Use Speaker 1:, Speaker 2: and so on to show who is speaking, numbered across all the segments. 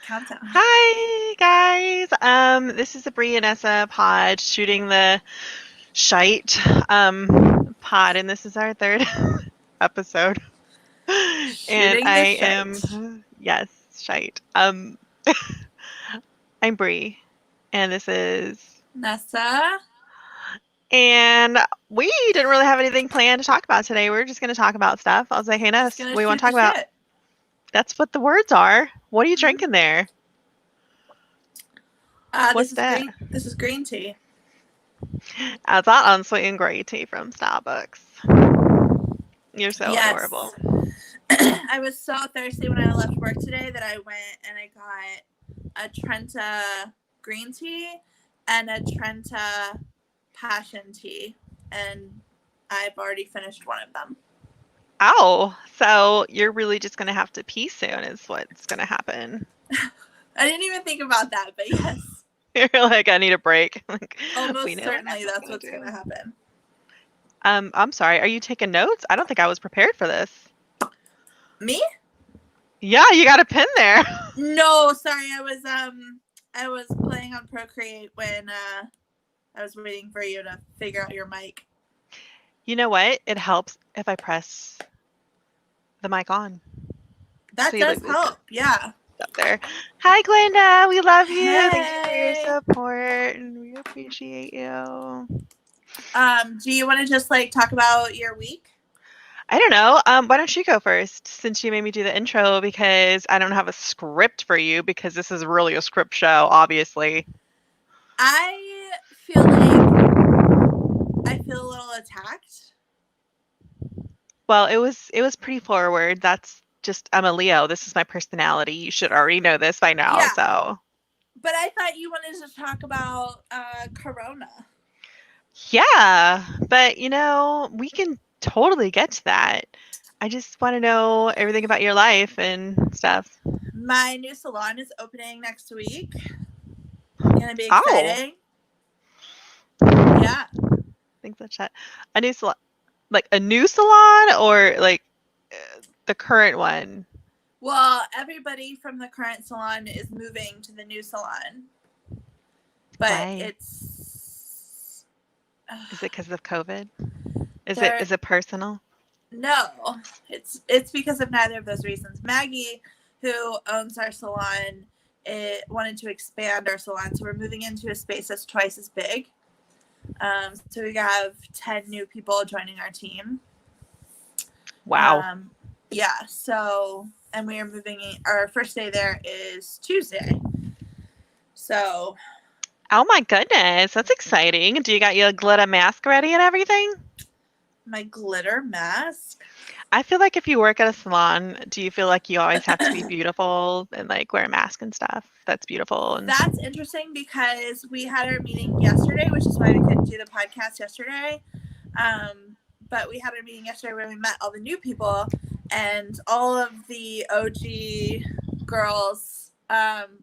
Speaker 1: Countdown.
Speaker 2: Hi guys. This is the Bri and Nessa pod shooting the shite pod, and this is our third episode. And
Speaker 1: Shooting the
Speaker 2: I
Speaker 1: shite.
Speaker 2: am yes, shite. I'm Bri, and this is
Speaker 1: Nessa.
Speaker 2: and we didn't really have anything planned to talk about today. We're just gonna talk about stuff. I was like, hey
Speaker 1: Just
Speaker 2: Ness,
Speaker 1: gonna
Speaker 2: what do you want
Speaker 1: shoot
Speaker 2: to
Speaker 1: the
Speaker 2: talk about?
Speaker 1: shit.
Speaker 2: That's what the words are. What are you
Speaker 1: Mhm.
Speaker 2: drinking there?
Speaker 1: This
Speaker 2: What's
Speaker 1: is
Speaker 2: that?
Speaker 1: green. This is green tea.
Speaker 2: That's that unsweetened gray tea from Starbucks. You're so adorable.
Speaker 1: Yes. I was so thirsty when I left work today that I went and I got a Trenta green tea and a Trenta passion tea, and I've already finished one of them.
Speaker 2: Oh, so you're really just gonna have to pee soon, is what's gonna happen.
Speaker 1: I didn't even think about that, but yes,
Speaker 2: You're like, I need a break. Like, we
Speaker 1: almost
Speaker 2: know what
Speaker 1: certainly
Speaker 2: Nessa's
Speaker 1: that's
Speaker 2: gonna
Speaker 1: what's gonna
Speaker 2: do.
Speaker 1: happen.
Speaker 2: I'm sorry. Are you taking notes? I don't think I was prepared for this.
Speaker 1: Me?
Speaker 2: Yeah, you got a pen there.
Speaker 1: No, sorry. I was playing on Procreate when I was waiting for you to figure out your mic.
Speaker 2: You know what? It helps if I press the mic on. So
Speaker 1: That
Speaker 2: you
Speaker 1: does
Speaker 2: look
Speaker 1: help. Yeah.
Speaker 2: up there. Hi, Glenda. We love you. Thank you for your
Speaker 1: Hey.
Speaker 2: support, and we appreciate you.
Speaker 1: Do you want to just like talk about your week?
Speaker 2: I don't know. Why don't you go first since you made me do the intro because I don't have a script for you because this is really a script show, obviously.
Speaker 1: I feel like I feel a little attacked.
Speaker 2: Well, it was pretty forward. That's just I'm a Leo. This is my personality. You should already know this by now.
Speaker 1: Yeah,
Speaker 2: So,
Speaker 1: but I thought you wanted to talk about Corona.
Speaker 2: yeah, but we can totally get to that. I just want to know everything about your life and stuff.
Speaker 1: My new salon is opening next week. Gonna be
Speaker 2: Oh,
Speaker 1: exciting. Yeah.
Speaker 2: things like that. A new salon, like a new salon or like the current one?
Speaker 1: Well, everybody from the current salon is moving to the new salon, but
Speaker 2: Why?
Speaker 1: it's
Speaker 2: Is it because of COVID? Is it
Speaker 1: there.
Speaker 2: is it personal?
Speaker 1: No, it's because of neither of those reasons. Maggie, who owns our salon, it wanted to expand our salon, so we're moving into a space that's twice as big. So we have 10 new people joining our team.
Speaker 2: Wow.
Speaker 1: Um, yeah. So and we are moving. Our first day there is Tuesday. So
Speaker 2: Oh my goodness, that's exciting. Do you got your glitter mask ready and everything?
Speaker 1: my glitter mask.
Speaker 2: I feel like if you work at a salon, do you feel like you always have to be beautiful and like wear a mask and stuff? That's beautiful and
Speaker 1: That's interesting because we had our meeting yesterday, which is why we couldn't do the podcast yesterday. But we had our meeting yesterday where we met all the new people, and all of the OG girls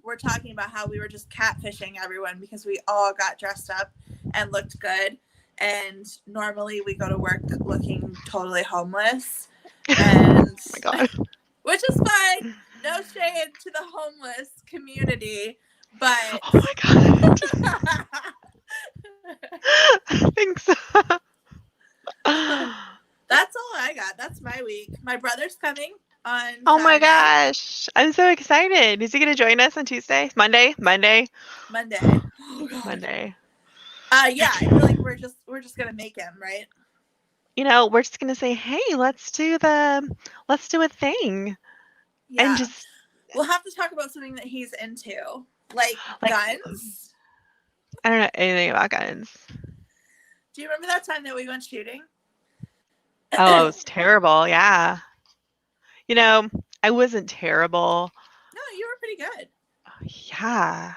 Speaker 1: were talking about how we were just catfishing everyone because we all got dressed up and looked good. And normally we go to work looking totally homeless,
Speaker 2: oh
Speaker 1: and
Speaker 2: my god.
Speaker 1: which is fine. No shade to the homeless community, but
Speaker 2: Oh my god. Thanks.
Speaker 1: that's all I got. That's my week. My brother's coming on
Speaker 2: Oh my
Speaker 1: Saturday,
Speaker 2: gosh. I'm so excited. Is he going to join us on Tuesday? Monday? Monday?
Speaker 1: Monday. Oh god.
Speaker 2: Monday.
Speaker 1: Yeah, I feel like we're just gonna make him, right?
Speaker 2: We're just going to say, "Hey, let's do a thing." And
Speaker 1: Yeah.
Speaker 2: just
Speaker 1: We'll have to talk about something that he's into. Like
Speaker 2: like
Speaker 1: guns.
Speaker 2: I don't know anything about guns.
Speaker 1: Do you remember that time that we went shooting?
Speaker 2: Oh, it
Speaker 1: No,
Speaker 2: was terrible. Yeah. You know, I wasn't terrible.
Speaker 1: you were pretty good.
Speaker 2: Yeah.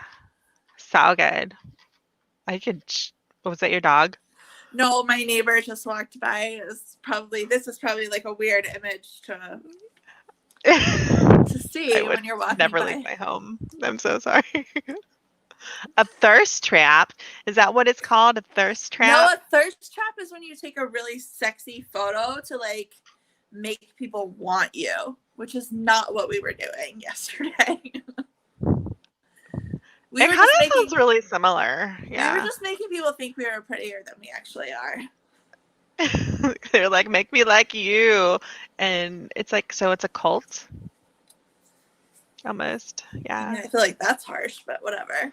Speaker 2: So good. I could. Was that your dog?
Speaker 1: No, my neighbor just walked by. This is probably like a weird image to
Speaker 2: I
Speaker 1: see
Speaker 2: would
Speaker 1: when you're walking
Speaker 2: never leave
Speaker 1: by.
Speaker 2: my home. I'm so sorry. A thirst trap? Is that what it's called? A thirst
Speaker 1: No,
Speaker 2: trap?
Speaker 1: a thirst trap is when you take a really sexy photo to like make people want you, which is not what we were doing yesterday. We
Speaker 2: It
Speaker 1: were
Speaker 2: kind
Speaker 1: just
Speaker 2: of sounds
Speaker 1: making
Speaker 2: really similar.
Speaker 1: we were
Speaker 2: Yeah.
Speaker 1: just making people think we were prettier than we actually are.
Speaker 2: They're like, make me like you. And it's like, so it's a cult almost.
Speaker 1: I mean,
Speaker 2: Yeah.
Speaker 1: I feel like that's harsh, but whatever.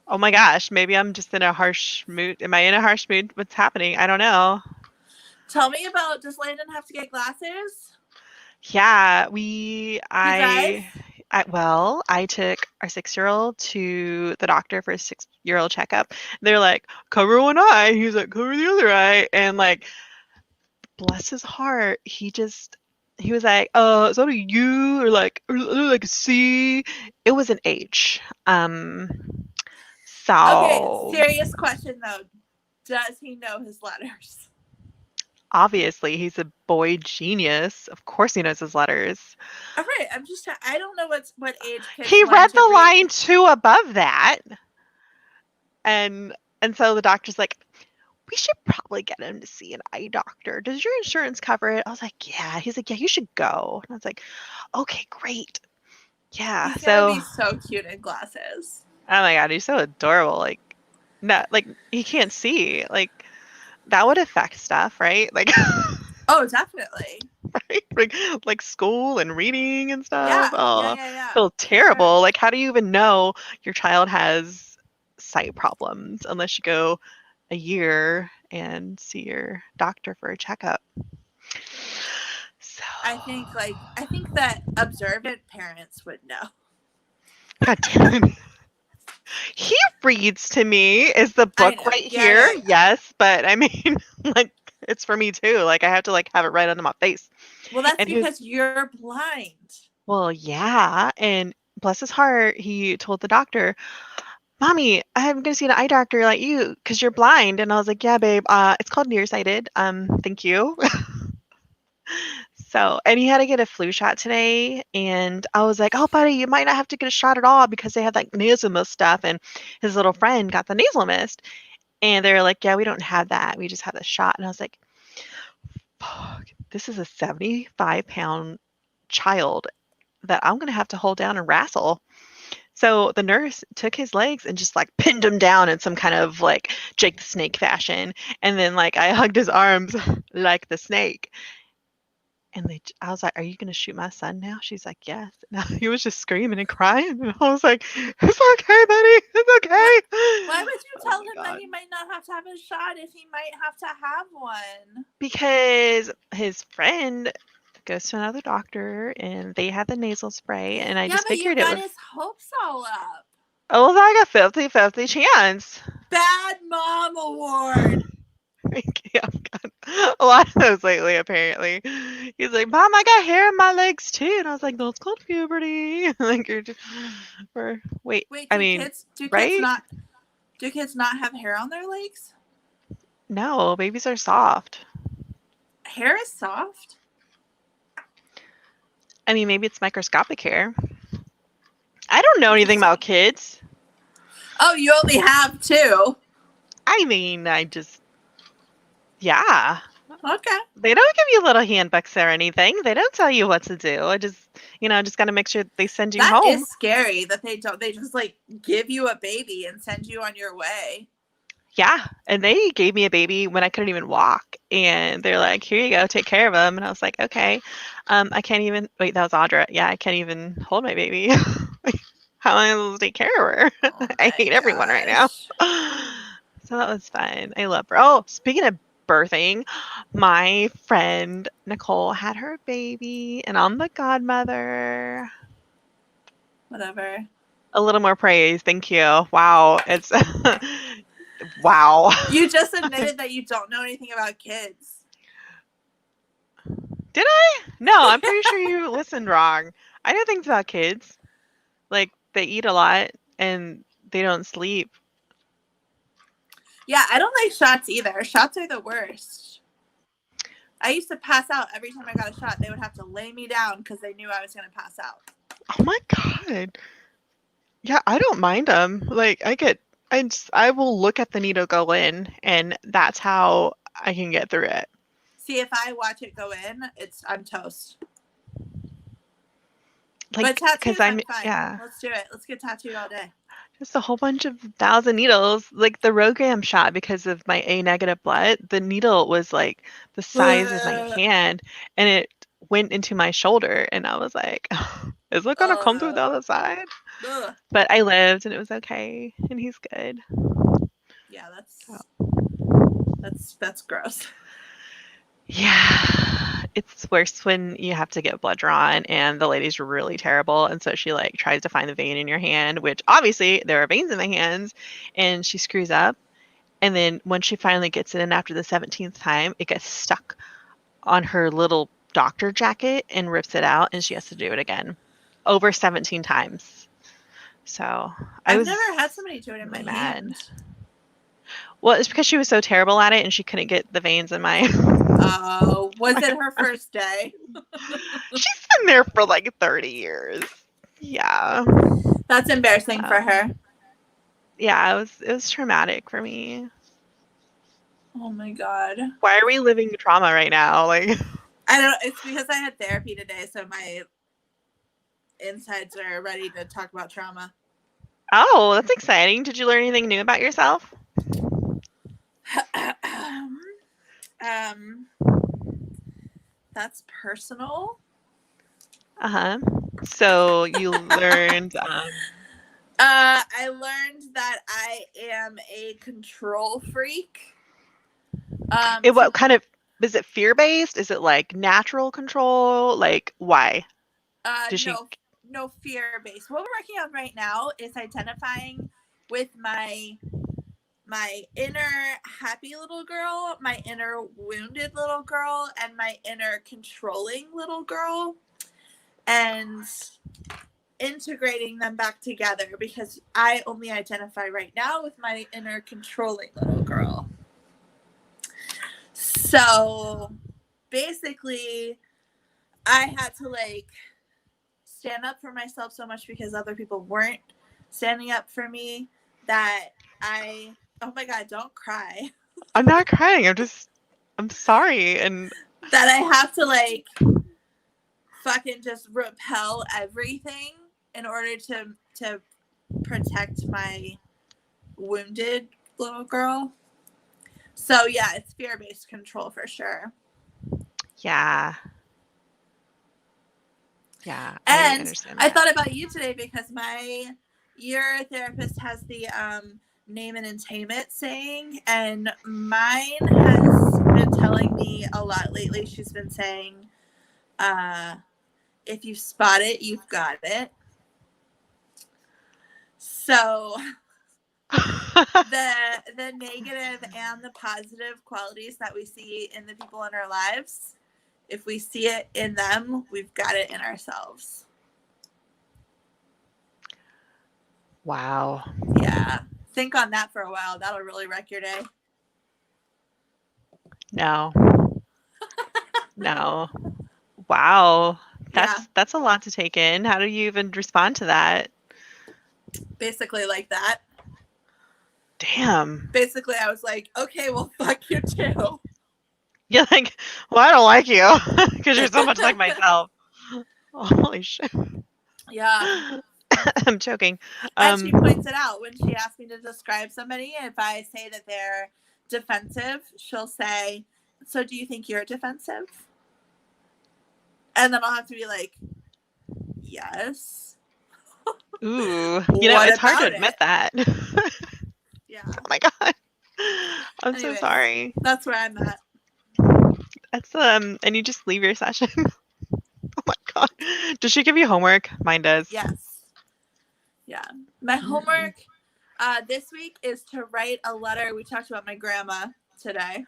Speaker 2: Oh my gosh, maybe I'm just in a harsh mood. Am I in a harsh mood? What's happening? I don't know.
Speaker 1: Tell me about, does Landon have to get glasses?
Speaker 2: Yeah,
Speaker 1: He does?
Speaker 2: I took our 6-year-old to the doctor for a 6-year-old checkup. They're like, cover one eye. He's like, cover the other eye. And like, bless his heart, he was like, is that a U or like a C? It was an H.
Speaker 1: Okay,
Speaker 2: So
Speaker 1: serious question though. Does he know his letters?
Speaker 2: obviously he's a boy genius. Of course he knows his letters.
Speaker 1: All right, I don't know what age kids
Speaker 2: He
Speaker 1: learn
Speaker 2: read
Speaker 1: to
Speaker 2: the
Speaker 1: read.
Speaker 2: line two above that. And so the doctor's like, we should probably get him to see an eye doctor. Does your insurance cover it? I was like, yeah. He's like, yeah, you should go. And I was like, okay, great. Yeah.
Speaker 1: He's gonna
Speaker 2: So,
Speaker 1: be so cute in glasses.
Speaker 2: oh my God, he's so adorable. Like, not like he can't see. Like, that would affect stuff, right? Like,
Speaker 1: Oh, definitely.
Speaker 2: right? Like school and reading and stuff. Oh,
Speaker 1: Yeah.
Speaker 2: feel
Speaker 1: For sure.
Speaker 2: terrible. Like, how do you even know your child has sight problems unless you go a year and see your doctor for a checkup? So,
Speaker 1: I think that observant parents would know.
Speaker 2: God damn it. He reads to me. Is the
Speaker 1: I
Speaker 2: book
Speaker 1: know.
Speaker 2: right
Speaker 1: Yeah.
Speaker 2: here? Yes, but I mean, like, it's for me too. Like, I have to like have it right under my face.
Speaker 1: Well, that's
Speaker 2: And he was,
Speaker 1: because you're blind.
Speaker 2: well, yeah. And bless his heart, he told the doctor, Mommy, I'm gonna see an eye doctor like you because you're blind. And I was like, yeah, babe, it's called nearsighted. Thank you. So, and he had to get a flu shot today, and I was like, "Oh, buddy, you might not have to get a shot at all because they had like nasal mist stuff." And his little friend got the nasal mist, and they're like, "Yeah, we don't have that. We just have the shot." And I was like, "Fuck, this is a 75-pound child that I'm gonna have to hold down and wrestle." So the nurse took his legs and just like pinned him down in some kind of like Jake the Snake fashion, and then like I hugged his arms like the snake. And I was like, "Are you gonna shoot my son now?" She's like, "Yes." And he was just screaming and crying, and I was like, "It's okay, buddy. It's
Speaker 1: What?
Speaker 2: okay."
Speaker 1: Why would you
Speaker 2: Oh
Speaker 1: tell
Speaker 2: my
Speaker 1: him that
Speaker 2: God.
Speaker 1: he might not have to have a shot if he might have to have one?
Speaker 2: Because his friend goes to another doctor, and they have the nasal spray, and I
Speaker 1: Yeah,
Speaker 2: just
Speaker 1: but you
Speaker 2: figured it
Speaker 1: got
Speaker 2: was
Speaker 1: his hopes all up.
Speaker 2: it was like a 50-50 chance.
Speaker 1: Bad mom award.
Speaker 2: Yeah, I've got a lot of those lately, apparently. He's like, Mom, I got hair in my legs too. And I was like, no, it's called puberty. Like, you're just, or wait,
Speaker 1: Wait,
Speaker 2: I mean,
Speaker 1: do kids
Speaker 2: right?
Speaker 1: not have hair on their legs?
Speaker 2: No, babies are soft.
Speaker 1: Hair is soft.
Speaker 2: I mean, maybe it's microscopic hair. I don't know anything
Speaker 1: Interesting.
Speaker 2: about kids.
Speaker 1: Oh, you only have two.
Speaker 2: I mean, yeah.
Speaker 1: Okay.
Speaker 2: They don't give you little handbooks or anything. They don't tell you what to do. I just got to make sure they send you
Speaker 1: That
Speaker 2: home.
Speaker 1: is scary that they just like give you a baby and send you on your way.
Speaker 2: Yeah, and they gave me a baby when I couldn't even walk, and they're like, "Here you go, take care of him." And I was like, "Okay." I can't even wait. That was Audra. Yeah, I can't even hold my baby. How am I supposed to take care of her?
Speaker 1: Oh
Speaker 2: I
Speaker 1: my
Speaker 2: hate everyone right now.
Speaker 1: gosh.
Speaker 2: So that was fun. I love her. Oh, speaking of birthing, my friend Nicole had her baby, and I'm the godmother.
Speaker 1: Whatever.
Speaker 2: A little more praise, thank you. Wow, it's wow.
Speaker 1: You just admitted that you don't know anything about kids.
Speaker 2: Did I? No, I'm pretty sure you listened wrong. I know things about kids. Like they eat a lot and they don't sleep.
Speaker 1: Yeah, I don't like shots either. Shots are the worst. I used to pass out every time I got a shot. They would have to lay me down because they knew I was going to pass out.
Speaker 2: Oh my God. Yeah, I don't mind them. Like I will look at the needle go in, and that's how I can get through it.
Speaker 1: See, if I watch it go in, I'm toast.
Speaker 2: Like,
Speaker 1: But
Speaker 2: because
Speaker 1: tattoos, I'm fine.
Speaker 2: yeah.
Speaker 1: Let's do it. Let's get tattooed all day.
Speaker 2: Just a whole bunch of 1,000 needles. Like the Rogram shot, because of my A negative blood, the needle was like the size of my
Speaker 1: Ugh.
Speaker 2: hand, and it went into my shoulder, and I was like, is it gonna come through the other side?
Speaker 1: Ugh.
Speaker 2: But I lived, and it was okay, and he's good.
Speaker 1: Yeah,
Speaker 2: Oh.
Speaker 1: that's gross.
Speaker 2: Yeah, it's worse when you have to get blood drawn and the lady's really terrible, and so she like tries to find the vein in your hand, which obviously there are veins in my hands, and she screws up. And then when she finally gets it in after the 17th time, it gets stuck on her little doctor jacket and rips it out, and she has to do it again over 17 times. So I
Speaker 1: I've
Speaker 2: was
Speaker 1: never had somebody do it in my
Speaker 2: really mad.
Speaker 1: hand.
Speaker 2: Well, it's because she was so terrible at it and she couldn't get the veins in my.
Speaker 1: Oh, was it her first day?
Speaker 2: She's been there for like 30 years. Yeah.
Speaker 1: That's embarrassing for her.
Speaker 2: Yeah, it was traumatic for me.
Speaker 1: Oh my god.
Speaker 2: Why are we living trauma right now? Like,
Speaker 1: I don't. It's because I had therapy today, so my insides are ready to talk about trauma.
Speaker 2: oh, that's exciting. Did you learn anything new about yourself?
Speaker 1: um, that's personal.
Speaker 2: Uh-huh. So you learned
Speaker 1: I learned that I am a control freak.
Speaker 2: what kind of, is it fear-based? Is it like natural control? Like why? Did she
Speaker 1: No fear based. What we're working on right now is identifying with my inner happy little girl, my inner wounded little girl, and my inner controlling little girl, and integrating them back together, because I only identify right now with my inner controlling little girl. So basically, I had to like stand up for myself so much because other people weren't standing up for me, that oh my god, don't cry.
Speaker 2: I'm not crying. I'm sorry. And
Speaker 1: That I have to like fucking just repel everything in order to protect my wounded little girl. So yeah, it's fear-based control for sure.
Speaker 2: yeah. Yeah, I
Speaker 1: And
Speaker 2: understand
Speaker 1: I
Speaker 2: that.
Speaker 1: thought about you today because your therapist has the name and entertainment saying, and mine has been telling me a lot lately. She's been saying, if you spot it, you've got it. So the negative and the positive qualities that we see in the people in our lives, if we see it in them, we've got it in ourselves.
Speaker 2: Wow.
Speaker 1: Yeah. Think on that for a while. That'll really wreck your day.
Speaker 2: No. No. Wow.
Speaker 1: Yeah.
Speaker 2: That's a lot to take in. How do you even respond to that?
Speaker 1: Basically like that.
Speaker 2: Damn.
Speaker 1: Basically, I was like, okay, well, fuck you too.
Speaker 2: You're like, well, I don't like you because you're so much like myself. Holy shit.
Speaker 1: Yeah.
Speaker 2: I'm choking.
Speaker 1: And she points it out when she asks me to describe somebody. If I say that they're defensive, she'll say, so do you think you're defensive? And then I'll have to be like, yes.
Speaker 2: Ooh.
Speaker 1: What
Speaker 2: It's hard to
Speaker 1: about
Speaker 2: admit
Speaker 1: it?
Speaker 2: that.
Speaker 1: Yeah.
Speaker 2: Oh my god. I'm so
Speaker 1: Anyways,
Speaker 2: sorry.
Speaker 1: that's where I'm at.
Speaker 2: That's and you just leave your session. Oh my god. Does she give you homework? Mine does.
Speaker 1: Yes. Yeah. My homework this week is to write a letter. We talked about my grandma today.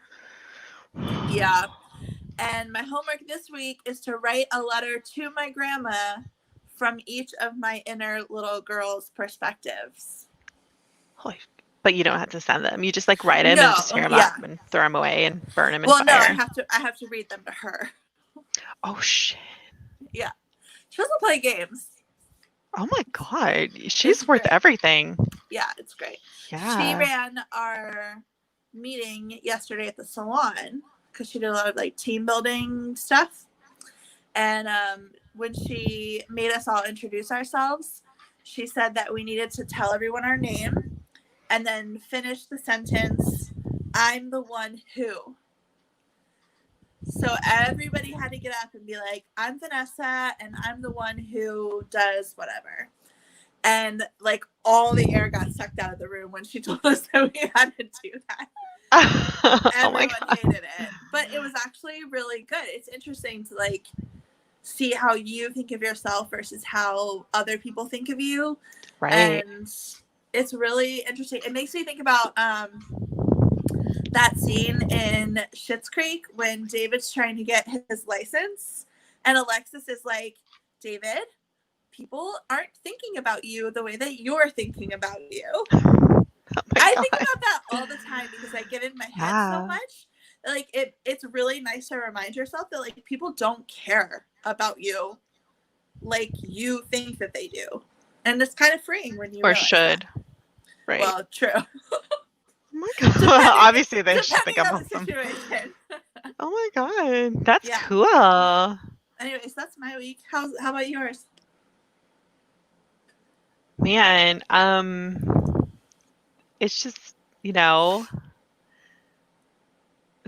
Speaker 1: Yeah. And my homework this week is to write a letter to my grandma from each of my inner little girls' perspectives.
Speaker 2: Holy, but you don't have to send them. You just like write them
Speaker 1: No,
Speaker 2: and just tear them
Speaker 1: yeah.
Speaker 2: up and throw them away and burn them in
Speaker 1: Well, no,
Speaker 2: fire.
Speaker 1: I have to read them to her.
Speaker 2: Oh shit.
Speaker 1: Yeah. She doesn't play games.
Speaker 2: Oh my god. She's worth everything.
Speaker 1: Yeah, it's great.
Speaker 2: Yeah.
Speaker 1: She ran our meeting yesterday at the salon because she did a lot of like team building stuff. And when she made us all introduce ourselves, she said that we needed to tell everyone our name and then finish the sentence, I'm the one who. So everybody had to get up and be like, I'm Vanessa and I'm the one who does whatever. And like all the air got sucked out of the room when she told us that we had to do that.
Speaker 2: Oh my
Speaker 1: Everyone
Speaker 2: God.
Speaker 1: hated it. But it was actually really good. It's interesting to like see how you think of yourself versus how other people think of you.
Speaker 2: Right.
Speaker 1: And it's really interesting. It makes me think about that scene in Schitt's Creek when David's trying to get his license and Alexis is like, David, people aren't thinking about you the way that you're thinking about you.
Speaker 2: Oh my
Speaker 1: I
Speaker 2: God.
Speaker 1: think about that all the time because I get in my head so much. Like it's really nice to remind yourself that like people don't care about you like you think that they do. And it's kind of freeing when you
Speaker 2: Or
Speaker 1: realize
Speaker 2: should.
Speaker 1: that.
Speaker 2: Right.
Speaker 1: Well, true.
Speaker 2: Oh my God.
Speaker 1: depending
Speaker 2: Obviously, they should think
Speaker 1: depending
Speaker 2: I'm
Speaker 1: on the
Speaker 2: awesome.
Speaker 1: situation.
Speaker 2: Oh my God. That's
Speaker 1: Yeah.
Speaker 2: cool.
Speaker 1: Anyways, that's my week. How about yours?
Speaker 2: Man, it's just,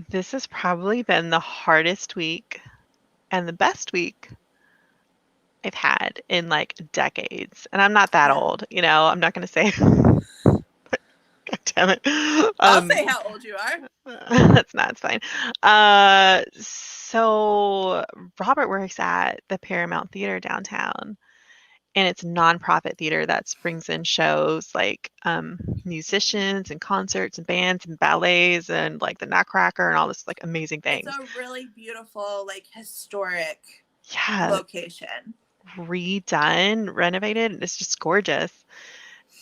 Speaker 2: this has probably been the hardest week and the best week I've had in like decades. And I'm not that
Speaker 1: Yeah.
Speaker 2: old, I'm not gonna say. God damn it.
Speaker 1: I'll say how old you are.
Speaker 2: That's not, it's fine. So Robert works at the Paramount Theater downtown, and it's a nonprofit theater that brings in shows like musicians and concerts and bands and ballets and like the Nutcracker and all this like amazing
Speaker 1: It's
Speaker 2: things.
Speaker 1: a really beautiful, like historic
Speaker 2: Yeah,
Speaker 1: location.
Speaker 2: redone, renovated, and it's just gorgeous.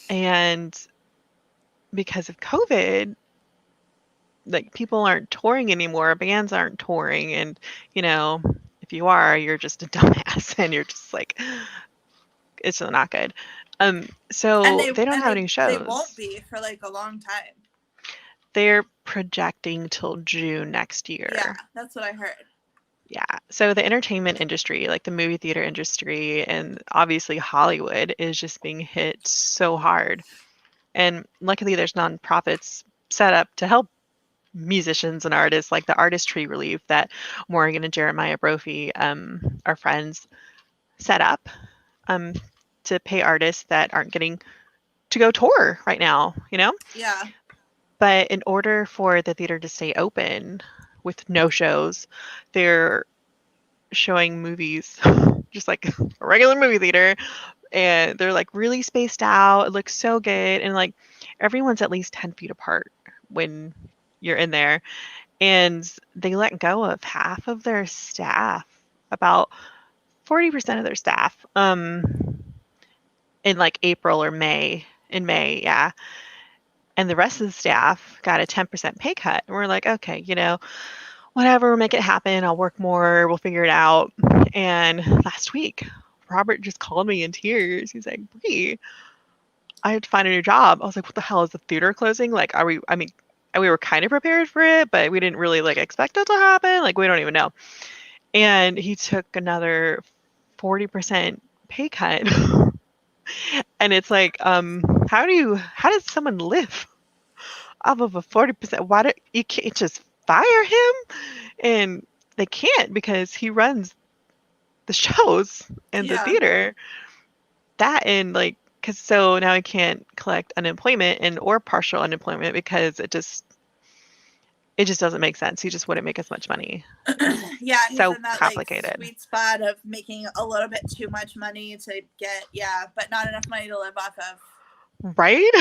Speaker 2: And because of COVID, like people aren't touring anymore, bands aren't touring, and if you are, you're just a dumbass and you're just like it's not good.
Speaker 1: And
Speaker 2: So they don't have any
Speaker 1: they won't
Speaker 2: shows.
Speaker 1: be for like a long time.
Speaker 2: They're projecting till June next
Speaker 1: Yeah,
Speaker 2: year.
Speaker 1: that's what I heard.
Speaker 2: Yeah. So the entertainment industry, like the movie theater industry and obviously Hollywood is just being hit so hard. And luckily there's nonprofits set up to help musicians and artists like the Artistry Relief that Morgan and Jeremiah Brophy, our friends, set up um, to pay artists that aren't getting to go tour right now,
Speaker 1: Yeah.
Speaker 2: But in order for the theater to stay open with no shows, they're showing movies just like a regular movie theater, and they're like really spaced out. It looks so good, and like everyone's at least 10 feet apart when you're in there. And they let go of half of their staff, about 40% of their staff, in like April or May. In May, yeah. And the rest of the staff got a 10% pay cut. And we're like, okay, whatever, make it happen. I'll work more. We'll figure it out. And last week, Robert just called me in tears. He's like, Bri, I have to find a new job. I was like, what the hell is the theater closing? Like, I mean, we were kind of prepared for it, but we didn't really like expect it to happen. Like, we don't even know. And he took another 40% pay cut. And it's like, how does someone live off of a 40%? Why do you can't just fire him? And they can't because he runs the shows and the
Speaker 1: Yeah.
Speaker 2: theater. That and like, because so now he can't collect unemployment and or partial unemployment because it just doesn't make sense. He just wouldn't make as much money.
Speaker 1: Yeah, he's
Speaker 2: So
Speaker 1: in that like
Speaker 2: complicated.
Speaker 1: sweet spot of making a little bit too much money to get, but not enough money to live off of.
Speaker 2: Right?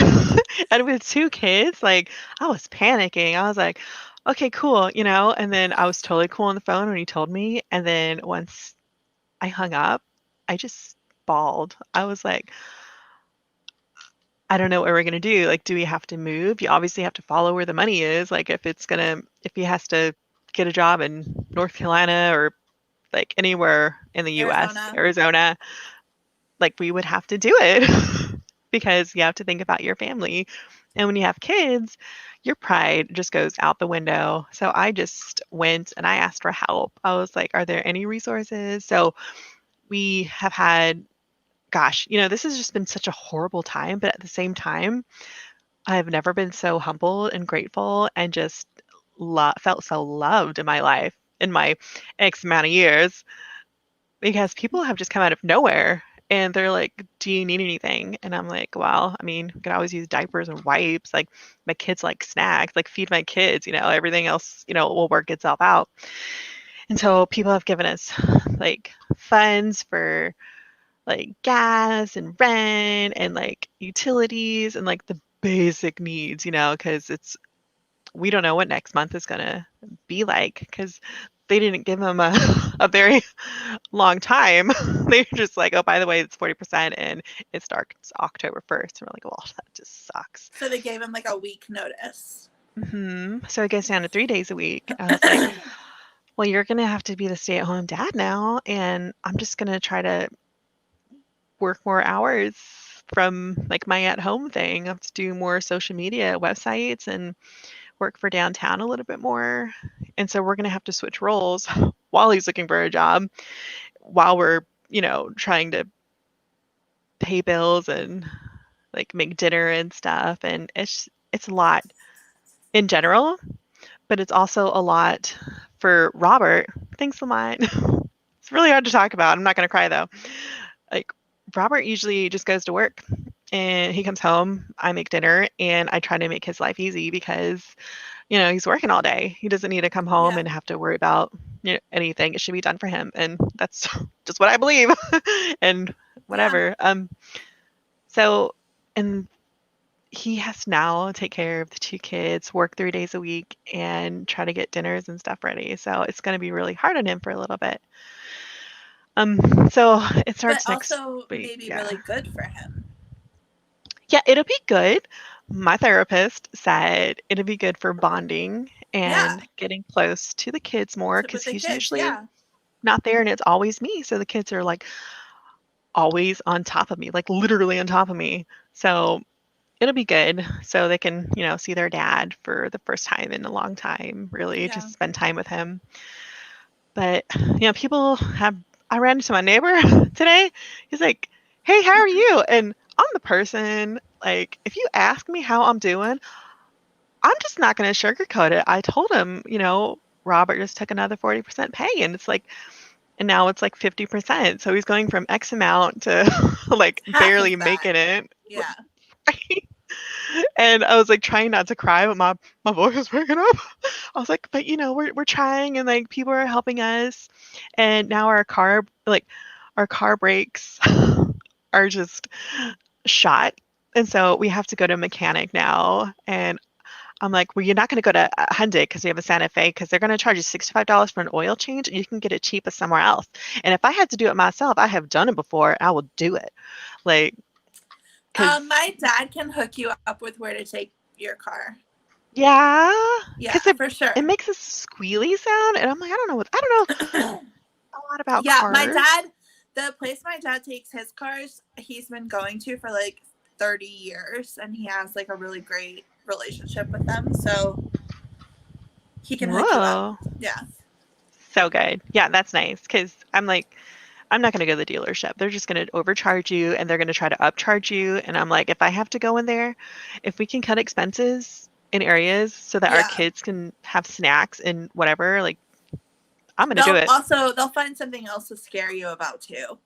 Speaker 2: And with 2 kids, like, I was panicking. I was like, "Okay, cool," and then I was totally cool on the phone when he told me, and then once I hung up, I just bawled. I was like, "I don't know what we're gonna do. Like, do we have to move? You obviously have to follow where the money is. Like, if he has to get a job in North Carolina or, like, anywhere in the US,
Speaker 1: Arizona.
Speaker 2: Arizona, like, we would have to do it because you have to think about your family. And when you have kids, your pride just goes out the window. So I just went and I asked for help. I was like, are there any resources? So we have had, gosh, this has just been such a horrible time, but at the same time, I've never been so humbled and grateful and just felt so loved in my life in my X amount of years because people have just come out of nowhere and they're like, "Do you need anything?" And I'm like, "Well, I mean, we could always use diapers and wipes. Like, my kids like snacks, like feed my kids, everything else, will work itself out." And so people have given us like funds for like gas and rent and like utilities and like the basic needs, because we don't know what next month is going to be like because they didn't give them a very long time. They were just like, oh, by the way, it's 40% and it starts October 1st. And we're like, well, that just sucks.
Speaker 1: So they gave him like a week notice.
Speaker 2: So it goes down to 3 days a week. I was like, well, you're going to have to be the stay-at-home dad now. And I'm just going to try to work more hours from like my at-home thing. I have to do more social media websites and work for downtown a little bit more. And so we're going to have to switch roles while he's looking for a job, while we're, trying to pay bills and like make dinner and stuff. And it's a lot in general, but it's also a lot for Robert. Thanks a lot. It's really hard to talk about. I'm not going to cry though. Like Robert usually just goes to work and he comes home, I make dinner, and I try to make his life easy because he's working all day. He doesn't need to come home and have to worry about anything. It should be done for him, and that's just what I believe. And whatever. So, and he has to now take care of the 2 kids, work 3 days a week, and try to get dinners and stuff ready. So it's going to be really hard on him for a little bit. So it starts next
Speaker 1: also
Speaker 2: week.
Speaker 1: maybe really good for him.
Speaker 2: Yeah, it'll be good. My therapist said it'll be good for bonding and getting close to the kids more because he's usually not there and it's always me. So the kids are like always on top of me, like literally on top of me. So it'll be good. So they can, see their dad for the first time in a long time, really, just spend time with him. But, I ran into my neighbor today. He's like, "Hey, how are you?" And I'm the person, like, if you ask me how I'm doing, I'm just not going to sugarcoat it. I told him, Robert just took another 40% pay and and now it's like 50%. So he's going from X amount to like barely making it.
Speaker 1: Yeah.
Speaker 2: And I was like trying not to cry, but my voice was breaking up. I was like, but we're trying and like people are helping us. And now our car brakes are just shot. And so we have to go to a mechanic now. And I'm like, well, you're not going to go to Hyundai because we have a Santa Fe because they're going to charge you $65 for an oil change and you can get it cheaper somewhere else. And if I had to do it myself, I have done it before. I will do it. Like,
Speaker 1: my dad can hook you up with where to take your car.
Speaker 2: Yeah,
Speaker 1: for sure.
Speaker 2: It makes a squealy sound, and I'm like, I don't know a lot about cars.
Speaker 1: My dad, the place my dad takes his cars, he's been going to for like 30 years, and he has like a really great relationship with them, so he can hook you up. Yeah.
Speaker 2: So good. Yeah, that's nice because I'm like, I'm not going to go to the dealership. They're just going to overcharge you and they're going to try to upcharge you. And I'm like, if I have to go in there, if we can cut expenses in areas so that our kids can have snacks and whatever, like, I'm going to do it.
Speaker 1: Also, they'll find something else to scare you about too.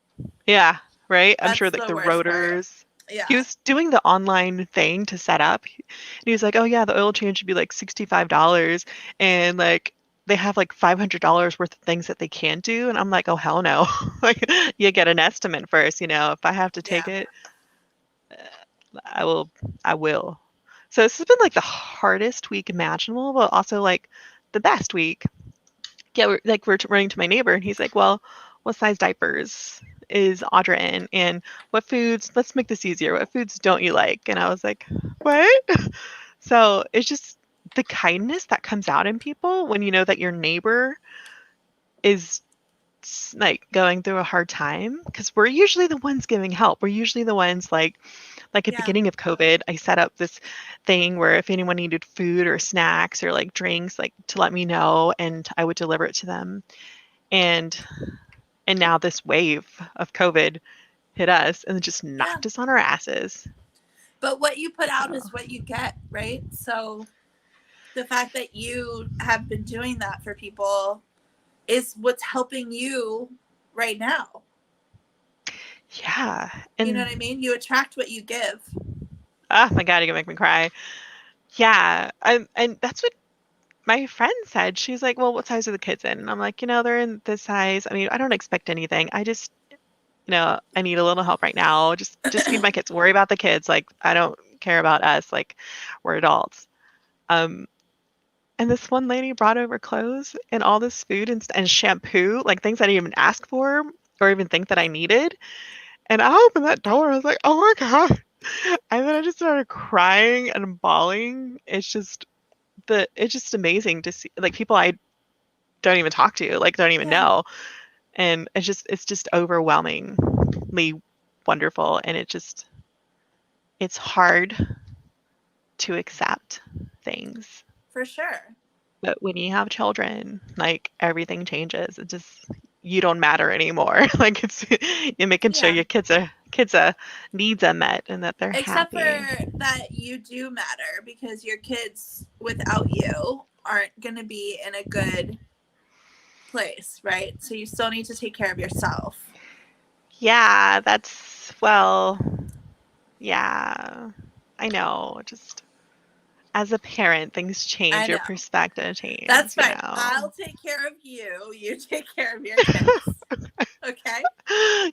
Speaker 2: Yeah, right? I'm sure like the rotors. Yeah. He was doing the online thing to set up. And he was like, oh yeah, the oil change should be like $65. And like, they have like $500 worth of things that they can't do. And I'm like, oh, hell no. Like, you get an estimate first, if I have to take it, I will. So this has been like the hardest week imaginable, but also like the best week. Yeah, we're running to my neighbor and he's like, well, what size diapers is Audra in? And what foods, let's make this easier. What foods don't you like? And I was like, what? So it's just the kindness that comes out in people when you know that your neighbor is like going through a hard time, because we're usually the ones giving help. We're usually the ones like at the beginning of COVID, I set up this thing where if anyone needed food or snacks or like drinks, like to let me know and I would deliver it to them. And now this wave of COVID, hit us and just
Speaker 1: Yeah.
Speaker 2: knocked us on our asses.
Speaker 1: But what you put out
Speaker 2: So,
Speaker 1: is what you get, right? So the fact that you have been doing that for people is what's helping you right now.
Speaker 2: yeah.
Speaker 1: You know
Speaker 2: And
Speaker 1: what I mean? You attract what you give.
Speaker 2: oh my God, you're gonna make me cry. Yeah. And that's what my friend said. She's like, well, what size are the kids in? And I'm like, they're in this size. I mean, I don't expect anything. I just, I need a little help right now. Just feed my kids. Worry about the kids. Like, I don't care about us. Like, we're adults. Um, and this one lady brought over clothes and all this food and shampoo, like things I didn't even ask for or even think that I needed. And I opened that door. I was like, oh my God. And then I just started crying and bawling. It's just amazing to see like people I don't even talk to, like don't even
Speaker 1: Yeah,
Speaker 2: know. And it's just overwhelmingly wonderful. And it's hard to accept things.
Speaker 1: for sure.
Speaker 2: But when you have children, like everything changes. It just you don't matter anymore. Like you're making sure
Speaker 1: Yeah.
Speaker 2: your kids needs are met and that they're
Speaker 1: Except
Speaker 2: happy.
Speaker 1: for that you do matter because your kids without you aren't going to be in a good place, right? So you still need to take care of yourself.
Speaker 2: Yeah, well, yeah. I know. Just as a parent, things change,
Speaker 1: I
Speaker 2: your
Speaker 1: know.
Speaker 2: perspective
Speaker 1: That's
Speaker 2: change,
Speaker 1: fine. I'll take care of you. You take care of your kids. Okay?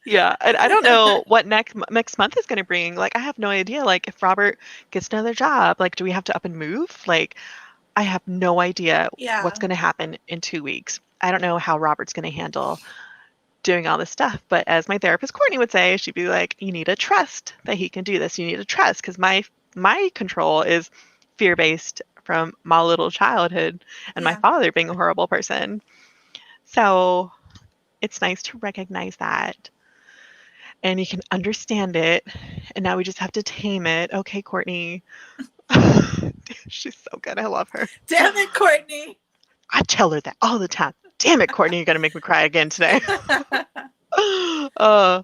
Speaker 2: Yeah, and I don't know what next month is going to bring. Like, I have no idea. Like, if Robert gets another job, like, do we have to up and move? Like, I have no idea what's
Speaker 1: Yeah.
Speaker 2: going to happen in 2 weeks. I don't know how Robert's going to handle doing all this stuff. But as my therapist Courtney would say, she'd be like, "You need to trust that he can do this. You need to trust because my control is fear based from my little childhood and my
Speaker 1: Yeah.
Speaker 2: father being a horrible person. So it's nice to recognize that." And you can understand it. And now we just have to tame it. Okay, Courtney. She's so good. I love her.
Speaker 1: Damn it, Courtney.
Speaker 2: I tell her that all the time. Damn it, Courtney, you're gonna make me cry again today. uh,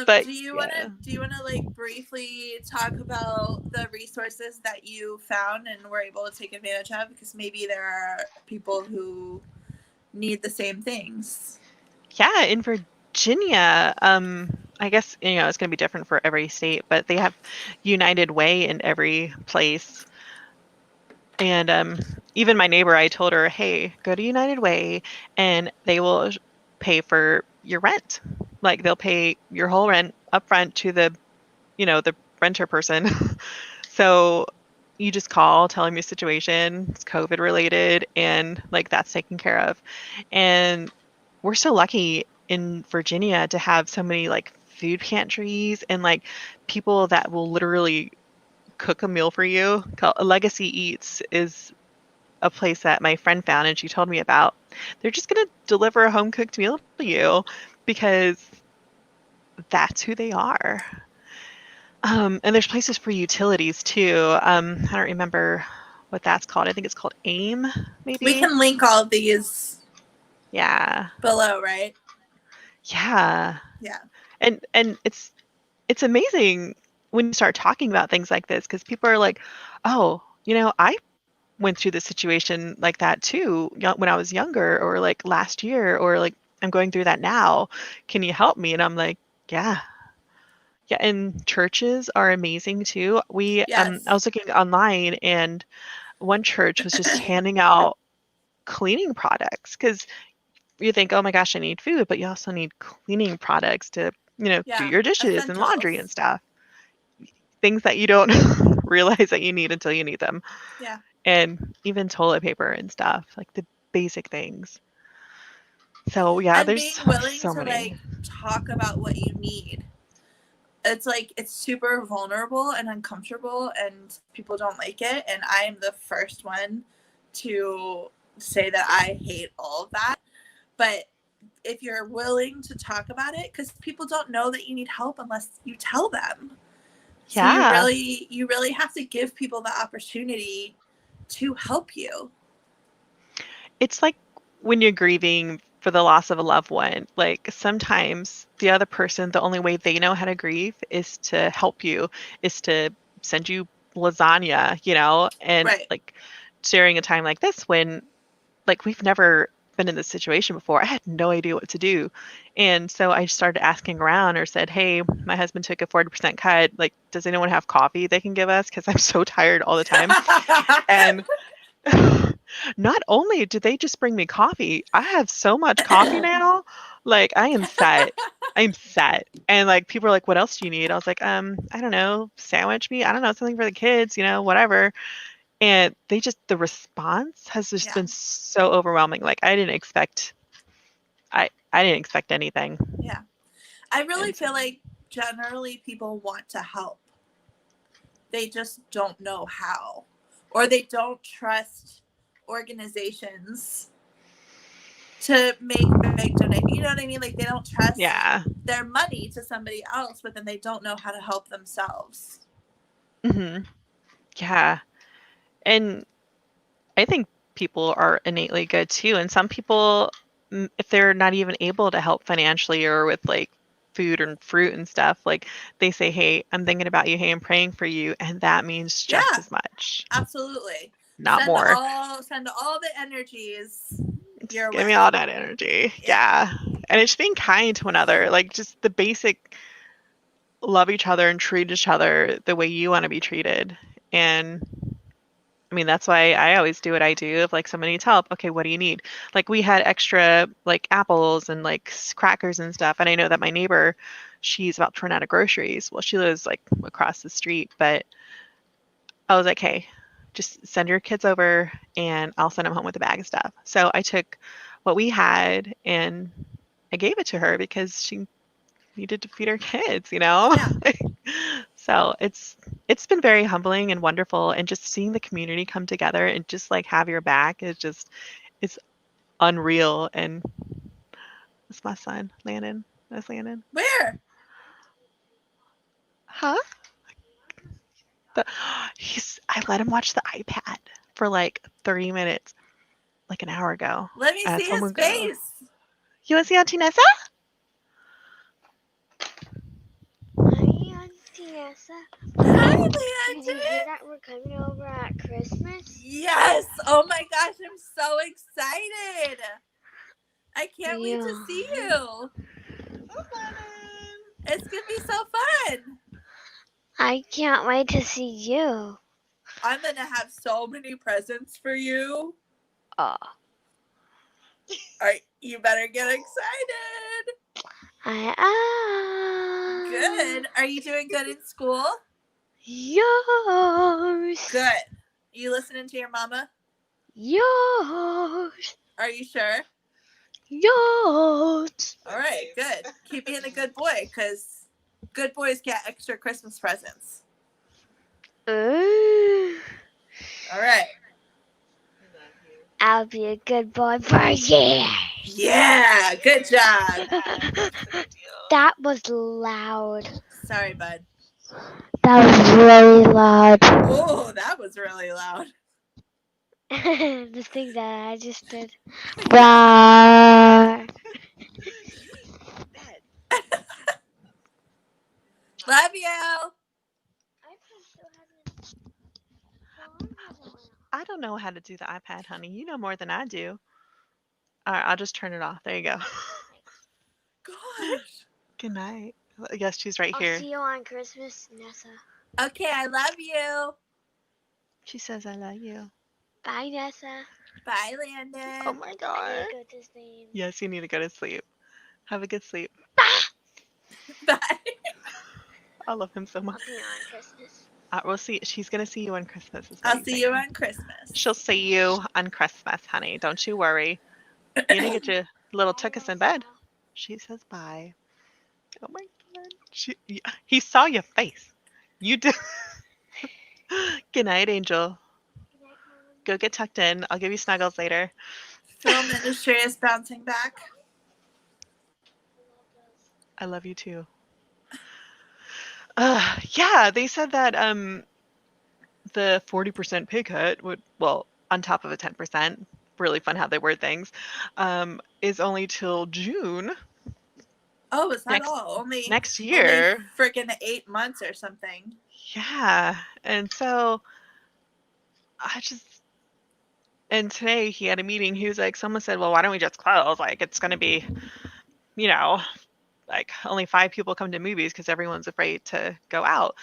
Speaker 2: but yeah.
Speaker 1: Do you wanna like briefly talk about the resources that you found and were able to take advantage of? Because maybe there are people who need the same things.
Speaker 2: Yeah, in Virginia, I guess it's gonna be different for every state, but they have United Way in every place. And even my neighbor, I told her, hey, go to United Way and they will pay for your rent. Like they'll pay your whole rent upfront to the renter person. So you just call, tell them your situation, it's COVID related, and like that's taken care of. And we're so lucky in Virginia to have so many like food pantries and like people that will literally cook a meal for you. Legacy Eats is a place that my friend found and she told me about. They're just going to deliver a home cooked meal to you because that's who they are. And there's places for utilities too. I don't remember what that's called. I think it's called AIM,
Speaker 1: We
Speaker 2: maybe.
Speaker 1: can link all of these
Speaker 2: Yeah.
Speaker 1: below, right?
Speaker 2: Yeah.
Speaker 1: Yeah.
Speaker 2: And it's amazing when you start talking about things like this because people are like, "Oh, I went through this situation like that too when I was younger or like last year or like I'm going through that now. Can you help me?" And I'm like, "Yeah." Yeah, and churches are amazing too. I
Speaker 1: Yes.
Speaker 2: was looking online and one church was just handing out cleaning products because you think, oh my gosh, I need food, but you also need cleaning products to, do
Speaker 1: Yeah.
Speaker 2: your dishes and laundry and
Speaker 1: Essentials.
Speaker 2: stuff. Things that you don't realize that you need until you need them.
Speaker 1: Yeah.
Speaker 2: And even toilet paper and stuff, like the basic things. So yeah,
Speaker 1: And
Speaker 2: there's
Speaker 1: being willing
Speaker 2: so
Speaker 1: to
Speaker 2: many.
Speaker 1: like talk about what you need. It's like it's super vulnerable and uncomfortable and people don't like it, and I am the first one to say that I hate all of that. But if you're willing to talk about it, because people don't know that you need help unless you tell them, so
Speaker 2: Yeah,
Speaker 1: you really have to give people the opportunity to help you.
Speaker 2: it's like when you're grieving for the loss of a loved one, like sometimes the other person, the only way they know how to grieve is to help you, is to send you lasagna, and
Speaker 1: Right.
Speaker 2: like during a time like this when like we've never been in this situation before. I had no idea what to do. And so I started asking around or said, "Hey, my husband took a 40% cut. Like, does anyone have coffee they can give us? Because I'm so tired all the time." And not only did they just bring me coffee, I have so much coffee now. Like, I am set. I'm set. And like people are like, "What else do you need?" I was like, I don't know, sandwich meat. I don't know, something for the kids, whatever. And the response has just
Speaker 1: Yeah.
Speaker 2: been so overwhelming. Like I didn't expect anything.
Speaker 1: Yeah. I really
Speaker 2: And so,
Speaker 1: feel like generally people want to help. They just don't know how. Or they don't trust organizations to make big donations. You know what I mean? Like they don't trust
Speaker 2: yeah.
Speaker 1: their money to somebody else, but then they don't know how to help themselves.
Speaker 2: Hmm. Yeah. And I think people are innately good too. And some people, if they're not even able to help financially or with like food and fruit and stuff, like they say, "Hey, I'm thinking about you. Hey, I'm praying for you." And that means just
Speaker 1: Yeah,
Speaker 2: as much,
Speaker 1: absolutely.
Speaker 2: not more.
Speaker 1: Send all the energies
Speaker 2: Just
Speaker 1: your
Speaker 2: give me
Speaker 1: way.
Speaker 2: all that energy.
Speaker 1: Yeah.
Speaker 2: Yeah. And it's being kind to one another, like just the basic love each other and treat each other the way you want to be treated. And I mean, that's why I always do what I do. If like someone needs help, okay, what do you need? Like we had extra like apples and like crackers and stuff. And I know that my neighbor, she's about to run out of groceries. Well, she lives like across the street, but I was like, hey, just send your kids over and I'll send them home with a bag of stuff. So I took what we had and I gave it to her because she needed to feed her kids.
Speaker 1: Yeah.
Speaker 2: So it's been very humbling and wonderful, and just seeing the community come together and just like have your back is just it's unreal. And it's my son, Landon. That's Landon.
Speaker 1: Where?
Speaker 2: Huh? The, I let him watch the iPad for like 30 minutes, like an hour ago.
Speaker 1: Let me
Speaker 2: I
Speaker 1: see
Speaker 2: told him
Speaker 1: his
Speaker 2: to go.
Speaker 1: face.
Speaker 2: You want to see Auntie Nessa?
Speaker 3: Hi, Auntie Nessa.
Speaker 1: Hi,
Speaker 3: Did you
Speaker 1: Landon.
Speaker 3: hear that we're coming over at Christmas?
Speaker 1: Yes. Oh my gosh, I'm so excited. I can't wait to
Speaker 3: Yeah.
Speaker 1: see you. It's going to be so fun.
Speaker 3: I can't wait to see you.
Speaker 1: I'm going to have so many presents for you.
Speaker 3: Oh,
Speaker 1: All right, you better get excited.
Speaker 3: I am.
Speaker 1: Good. Are you doing good in school?
Speaker 3: Yours.
Speaker 1: Good. You listening to your mama?
Speaker 3: Yours.
Speaker 1: Are you sure?
Speaker 3: Yours.
Speaker 1: All right, good. Keep being a good boy because good boys get extra Christmas presents.
Speaker 3: Ooh.
Speaker 1: All right.
Speaker 3: I'll be a good boy for you.
Speaker 1: Yeah, good job.
Speaker 3: That was loud.
Speaker 1: Sorry, bud.
Speaker 3: That was really loud.
Speaker 1: Oh, that was really loud.
Speaker 3: The thing that I just did. Roar.
Speaker 1: Love you.
Speaker 2: I don't know how to do the iPad, honey. You know more than I do. All right, I'll just turn it off. There you go.
Speaker 1: Gosh.
Speaker 2: Good night. Yes, she's right
Speaker 3: I'll
Speaker 2: here.
Speaker 3: see you on Christmas, Nessa.
Speaker 1: Okay, I love you.
Speaker 2: She says, "I love you."
Speaker 3: Bye, Nessa.
Speaker 1: Bye, Landon.
Speaker 2: Oh my
Speaker 3: I
Speaker 2: god.
Speaker 3: need to go to sleep.
Speaker 2: Yes, you need to go to sleep. Have a good sleep.
Speaker 1: Bye.
Speaker 2: I love him so much.
Speaker 3: I'll be on Christmas.
Speaker 2: We'll see. She's gonna see you on Christmas. Is what
Speaker 1: I'll
Speaker 2: he's
Speaker 1: see you
Speaker 2: saying.
Speaker 1: on Christmas.
Speaker 2: She'll see you on Christmas, honey. Don't you worry. You need to get your little
Speaker 3: Bye,
Speaker 2: tuckus in
Speaker 3: Nessa.
Speaker 2: bed. She says bye. Oh my god. He saw your face. You did. Good night, Angel.
Speaker 3: Good night, Mom.
Speaker 2: Go get tucked in. I'll give you snuggles later.
Speaker 1: Film industry is bouncing back.
Speaker 2: I love you too. Yeah, they said that the 40% pay cut would, well, on top of a 10%, really fun how they word things, is only till June.
Speaker 1: Oh, is that all? Only
Speaker 2: next year.
Speaker 1: freaking 8 months or something.
Speaker 2: Yeah. And so and today he had a meeting. He was like, someone said, well, why don't we just close? Like, it's going to be, like only 5 people come to movies because everyone's afraid to go out.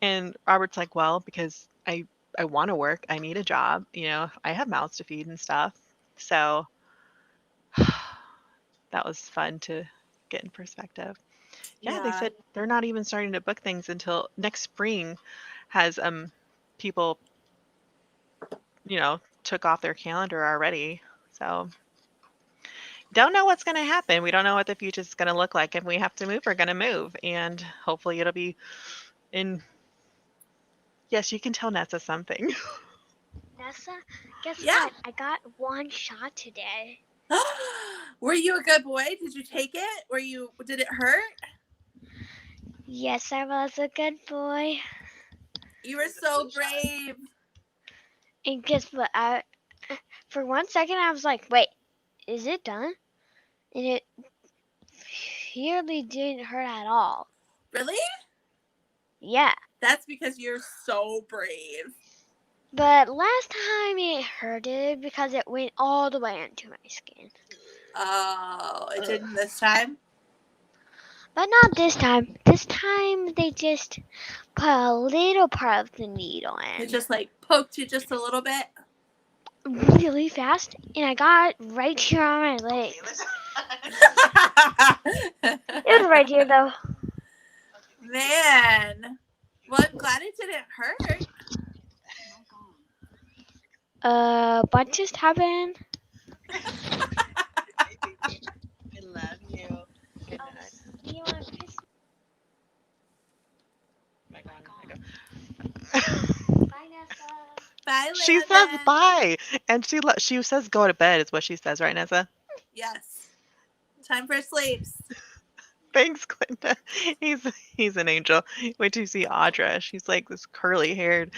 Speaker 2: And Robert's like, well, because I want to work. I need a job. I have mouths to feed and stuff. So that was fun to get in perspective. Yeah, they said they're not even starting to book things until next spring has people, took off their calendar already. So don't know what's going to happen. We don't know what the future is going to look like. If we have to move, we're going to move. And hopefully it'll be in. Yes, you can tell Nessa something.
Speaker 3: Nessa, guess what? I got 1 shot today.
Speaker 1: Were you a good boy? Did you take it? Did it hurt?
Speaker 3: Yes, I was a good boy.
Speaker 1: You were so brave.
Speaker 3: And guess what? For 1 second, I was like, wait, is it done? And it really didn't hurt at all.
Speaker 1: Really?
Speaker 3: Yeah.
Speaker 1: That's because you're so brave.
Speaker 3: But last time it hurted because it went all the way into my skin.
Speaker 1: Oh, it didn't this time?
Speaker 3: But not this time. This time they just put a little part of the needle in.
Speaker 1: It just like poked you just a little bit?
Speaker 3: Really fast, and I got it right here on my leg. It was right here though.
Speaker 1: Man. Well, I'm glad it didn't hurt.
Speaker 3: What just happened?
Speaker 2: I love you. Good night.
Speaker 3: Do you want to kiss
Speaker 2: Bye,
Speaker 3: Nessa?
Speaker 1: Bye,
Speaker 2: she
Speaker 1: Landon.
Speaker 2: says bye, and she says go to bed is what she says, right, Nessa?
Speaker 1: Yes. Time for sleeps.
Speaker 2: Thanks, Glinda. He's an angel. Wait till you see Audra. She's like this curly haired,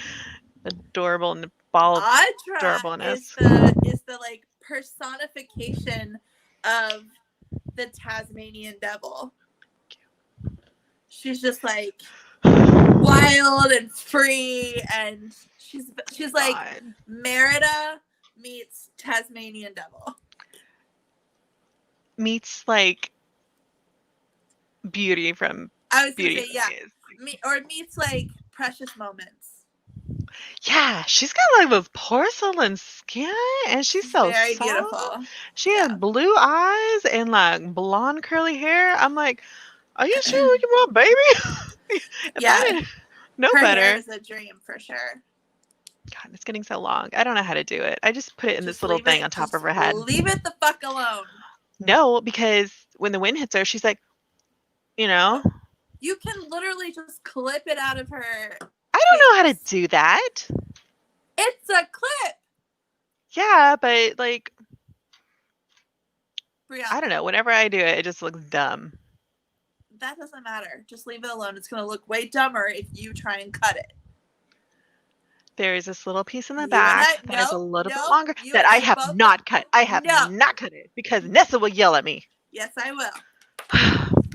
Speaker 2: adorable and ball of
Speaker 1: Audra
Speaker 2: adorableness.
Speaker 1: is the like personification of the Tasmanian devil. She's just like wild and free, and she's like
Speaker 2: God.
Speaker 1: Merida meets Tasmanian devil.
Speaker 2: Meets like Beauty from
Speaker 1: I was
Speaker 2: Beauty
Speaker 1: gonna say, yeah. Or meets like Precious Moments.
Speaker 2: Yeah, she's got like this porcelain skin, and she's so
Speaker 1: very
Speaker 2: soft.
Speaker 1: beautiful.
Speaker 2: She has blue eyes and like blonde curly hair. I'm like, are you sure you want baby? If I didn't know
Speaker 1: her
Speaker 2: better.
Speaker 1: hair is a dream for sure.
Speaker 2: God, it's getting so long. I don't know how to do it. I just put it in
Speaker 1: Just
Speaker 2: this little
Speaker 1: leave
Speaker 2: thing
Speaker 1: it-
Speaker 2: on top
Speaker 1: just
Speaker 2: of her head.
Speaker 1: Leave it the fuck alone.
Speaker 2: No, because when the wind hits her, she's like,
Speaker 1: You can literally just clip it out of her.
Speaker 2: I don't know how to do that.
Speaker 1: It's a clip.
Speaker 2: Yeah, but like,
Speaker 1: Brianna,
Speaker 2: I don't know. Whenever I do it, it just looks dumb.
Speaker 1: that doesn't matter. Just leave it alone. It's gonna look way dumber if you try and cut it.
Speaker 2: There's this little piece in the back that is a little bit longer that I have not cut. I have not cut it because Nessa will yell at me.
Speaker 1: Yes, I will.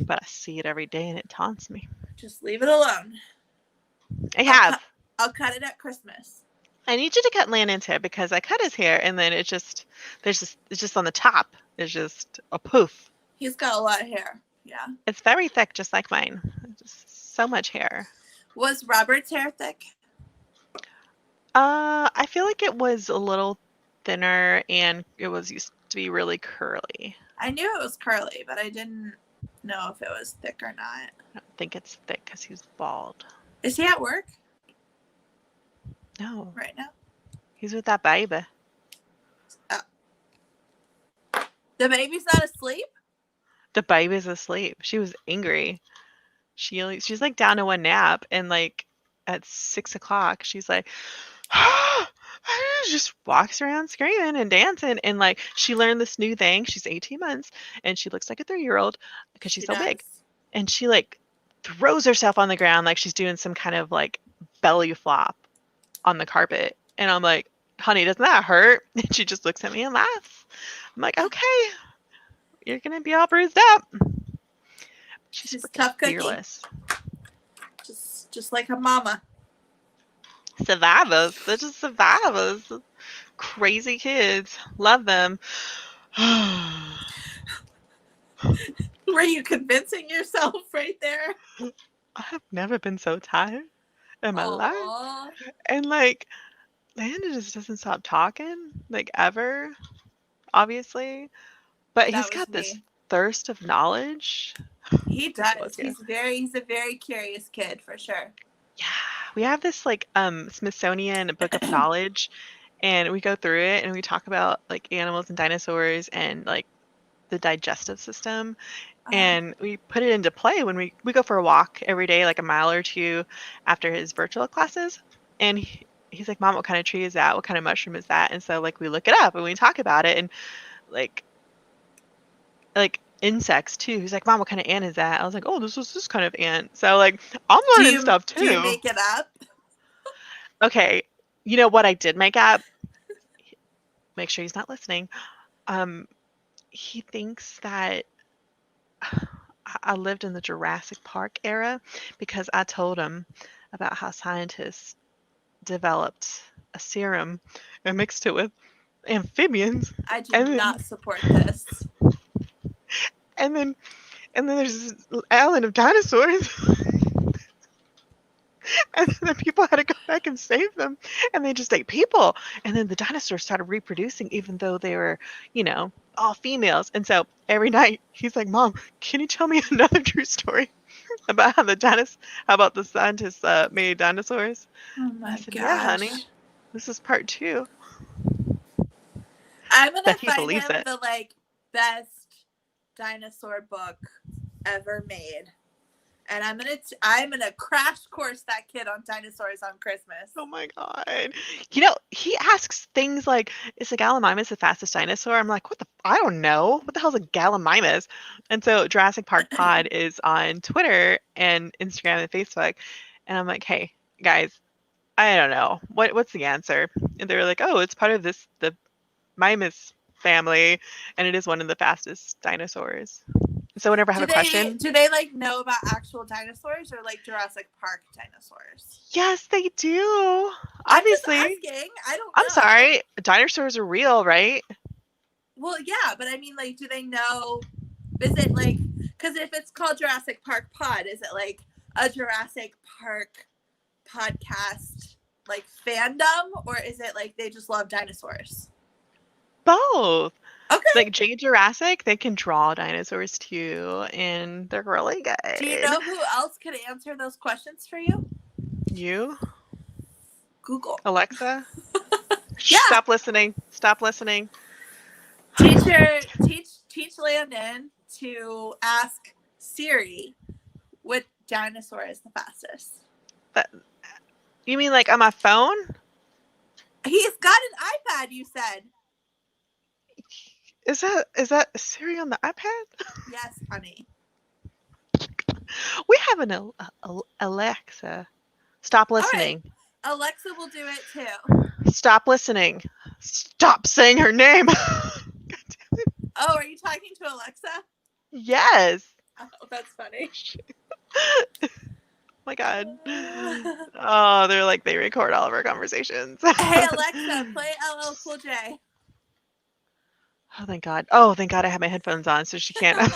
Speaker 2: But I see it every day and it taunts me.
Speaker 1: Just leave it alone. I'll cut it at Christmas.
Speaker 2: I need you to cut Landon's hair because I cut his hair and then it's just on the top. It's just a poof.
Speaker 1: He's got a lot of hair. Yeah.
Speaker 2: It's very thick, just like mine. Just so much hair.
Speaker 1: Was Robert's hair thick?
Speaker 2: I feel like it was a little thinner and it used to be really curly.
Speaker 1: I knew it was curly, but I didn't know if it was thick or not.
Speaker 2: I don't think it's thick because he's bald.
Speaker 1: Is he at work?
Speaker 2: No.
Speaker 1: Right now?
Speaker 2: He's with that baby.
Speaker 1: Oh. The baby's not asleep?
Speaker 2: The baby's asleep. She was angry. She's like down to one nap and like at 6 o'clock she's like just walks around screaming and dancing and like she learned this new thing. She's 18 months and she looks like a 3-year-old because she's so big. And she like throws herself on the ground like she's doing some kind of like belly flop on the carpet. And I'm like, honey, doesn't that hurt? And she just looks at me and laughs. I'm like, okay, you're gonna be all bruised up. She's
Speaker 1: She's
Speaker 2: freaking
Speaker 1: tough cookie.
Speaker 2: fearless.
Speaker 1: Just like her mama.
Speaker 2: Survivors. They're just survivors. Crazy kids. Love them.
Speaker 1: Were you convincing yourself right there?
Speaker 2: I have never been so tired in my life.
Speaker 1: Aww.
Speaker 2: And like, Landon just doesn't stop talking, like ever, obviously. But he's
Speaker 1: That was
Speaker 2: got this
Speaker 1: me.
Speaker 2: thirst of knowledge.
Speaker 1: He
Speaker 2: That
Speaker 1: does.
Speaker 2: was you.
Speaker 1: He's a very curious kid for sure.
Speaker 2: Yeah. We have this like Smithsonian Book of Knowledge, and we go through it and we talk about like animals and dinosaurs and like the digestive system. And we put it into play when we go for a walk every day, like a mile or two after his virtual classes. And he's like, Mom, what kind of tree is that? What kind of mushroom is that? And so like we look it up and we talk about it, and like insects too. He's like, Mom, what kind of ant is that? I was like, oh, this is this kind of ant. So like I'm learning stuff
Speaker 1: Do you
Speaker 2: too.
Speaker 1: make it up?
Speaker 2: Okay. You know what I did make up? Make sure he's not listening. He thinks that I lived in the Jurassic Park era because I told him about how scientists developed a serum and mixed it with amphibians,
Speaker 1: I do
Speaker 2: and then
Speaker 1: not support this.
Speaker 2: and then and then there's this island of dinosaurs. And then people had to go back and save them, and they just ate people. And then the dinosaurs started reproducing, even though they were, all females. And so every night he's like, "Mom, can you tell me another true story about how about the scientists made dinosaurs?"
Speaker 1: Oh
Speaker 2: I
Speaker 1: my
Speaker 2: said,
Speaker 1: gosh.
Speaker 2: "Yeah, honey, this is part 2."
Speaker 1: I'm gonna
Speaker 2: But he
Speaker 1: find
Speaker 2: believes
Speaker 1: him
Speaker 2: it.
Speaker 1: the best dinosaur book ever made. And I'm gonna crash course that kid on dinosaurs on Christmas.
Speaker 2: Oh my god! He asks things like, "Is a Gallimimus the fastest dinosaur?" I'm like, "What the? I don't know. What the hell's a Gallimimus?" And so Jurassic Park Pod is on Twitter and Instagram and Facebook, and I'm like, "Hey guys, I don't know. What's the answer?" And they were like, "Oh, it's part of the Mimus family, and it is one of the fastest dinosaurs." So whenever I have a question,
Speaker 1: Do they know about actual dinosaurs or Jurassic Park dinosaurs?
Speaker 2: yes, they do.
Speaker 1: I'm just
Speaker 2: Obviously.
Speaker 1: asking. I don't know.
Speaker 2: I'm sorry. Dinosaurs are real, right?
Speaker 1: Well, yeah, but I mean, do they know? Is it because if it's called Jurassic Park Pod, is it a Jurassic Park podcast fandom, or is it they just love dinosaurs?
Speaker 2: Both.
Speaker 1: Okay.
Speaker 2: Like J Jurassic, they can draw dinosaurs too, and they're really good.
Speaker 1: Do you know who else could answer those questions for you?
Speaker 2: You?
Speaker 1: Google.
Speaker 2: Alexa?
Speaker 1: Yeah.
Speaker 2: Stop listening. Stop listening.
Speaker 1: Teach Landon to ask Siri what dinosaur is the fastest.
Speaker 2: You mean on my phone?
Speaker 1: He's got an iPad, you said.
Speaker 2: Is that Siri on the iPad?
Speaker 1: Yes, honey.
Speaker 2: We have an Alexa. Stop listening.
Speaker 1: All right. Alexa will do it too.
Speaker 2: Stop listening. Stop saying her name.
Speaker 1: Oh, are you talking to Alexa?
Speaker 2: Yes.
Speaker 1: Oh, that's funny.
Speaker 2: Oh my god. Oh, they record all of our conversations.
Speaker 1: Hey Alexa, play LL Cool J.
Speaker 2: Oh, thank God. Oh, thank God I have my headphones on so she can't.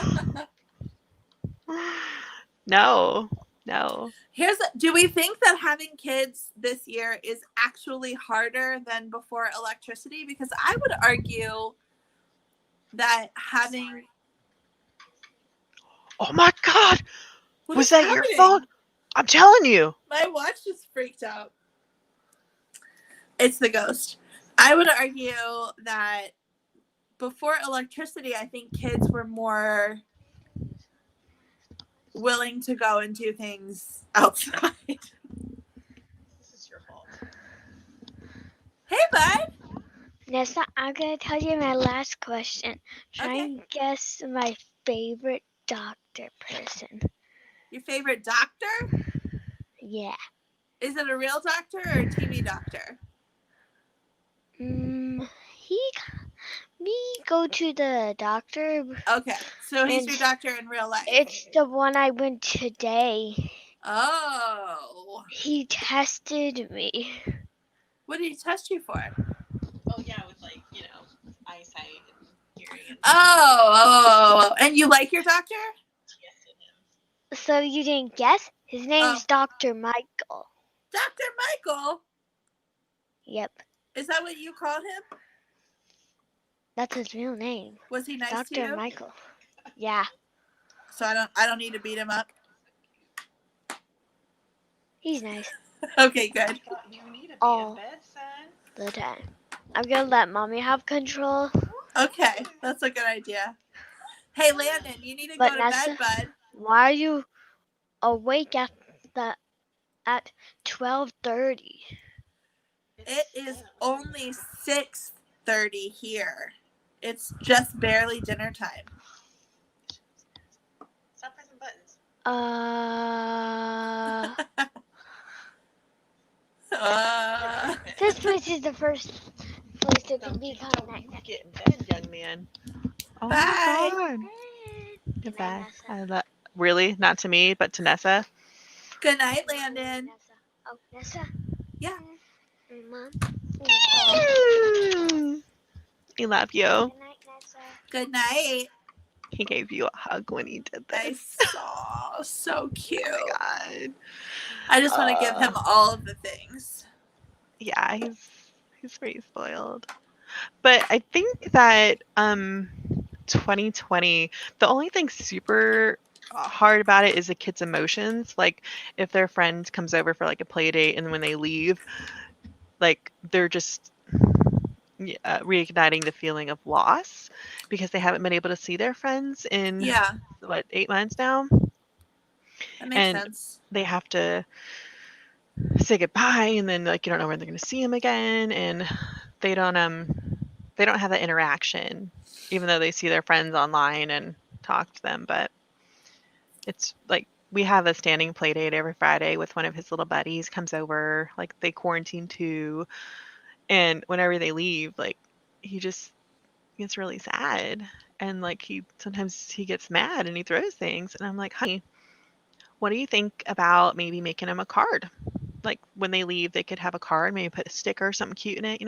Speaker 2: No.
Speaker 1: Do we think that having kids this year is actually harder than before electricity? Because I would argue that having...
Speaker 2: Oh my God. Was that
Speaker 1: happening?
Speaker 2: your phone? I'm telling you.
Speaker 1: My watch just freaked out. It's the ghost. I would argue that before electricity, I think kids were more willing to go and do things outside. This is your fault. Hey, bud.
Speaker 3: Nessa, I'm gonna tell you my last question. Try and guess my favorite doctor person.
Speaker 1: Your favorite doctor?
Speaker 3: Yeah.
Speaker 1: Is it a real doctor or a TV doctor?
Speaker 3: He me go to the doctor.
Speaker 1: Okay, so he's
Speaker 3: And
Speaker 1: your doctor in real life.
Speaker 3: It's the one I went today.
Speaker 1: Oh.
Speaker 3: He tested me.
Speaker 1: What did he test you for?
Speaker 2: Oh yeah, with like eyesight and hearing and
Speaker 1: Oh. And you like your doctor?
Speaker 3: So you didn't guess? His name's Dr. Michael.
Speaker 1: Dr. Michael?
Speaker 3: Yep,
Speaker 1: Is that what you called him?
Speaker 3: that's his real name.
Speaker 1: Was he nice to
Speaker 3: Dr.
Speaker 1: you?
Speaker 3: Michael. Yeah,
Speaker 1: So I don't need to beat him up.
Speaker 3: he's nice
Speaker 1: Okay, good.
Speaker 2: You need to be
Speaker 3: all
Speaker 2: in bed, son.
Speaker 3: the time. I'm gonna let mommy have control.
Speaker 1: Okay, that's a good idea. Hey, Landon, you need to
Speaker 3: But
Speaker 1: go to
Speaker 3: Nessa,
Speaker 1: bed, bud.
Speaker 3: why are you awake at 12:30?
Speaker 1: It is only 6:30 here. It's just barely dinner time.
Speaker 2: Stop pressing buttons.
Speaker 3: This place is the first place that can be kind of nice.
Speaker 2: Get in bed, young man. Oh
Speaker 1: Bye.
Speaker 2: my god. Goodbye. Really? Not to me, but to Nessa?
Speaker 1: Good night, Landon.
Speaker 3: Oh, Nessa?
Speaker 1: Yeah.
Speaker 3: Mom?
Speaker 2: He love you.
Speaker 3: Good night, Nessa.
Speaker 1: Good night.
Speaker 2: He gave you a hug when he did
Speaker 1: I
Speaker 2: this.
Speaker 1: saw. So cute.
Speaker 2: Oh my god.
Speaker 1: I just want to give him all of the things.
Speaker 2: Yeah, he's pretty spoiled. But I think that 2020, the only thing super hard about it is the kids' emotions. Like if their friend comes over for like a play date and when they leave, like they're just reigniting the feeling of loss because they haven't been able to see their friends in 8 months now.
Speaker 1: That makes
Speaker 2: And
Speaker 1: sense.
Speaker 2: they have to say goodbye and then like you don't know when they're going to see them again, and they don't have that interaction even though they see their friends online and talk to them. But it's like we have a standing play date every Friday with one of his little buddies comes over, like they quarantine too, and whenever they leave, like he just gets really sad, and like sometimes he gets mad and he throws things, and I'm like, honey, what do you think about maybe making him a card? Like when they leave, they could have a card, maybe put a sticker or something cute in it,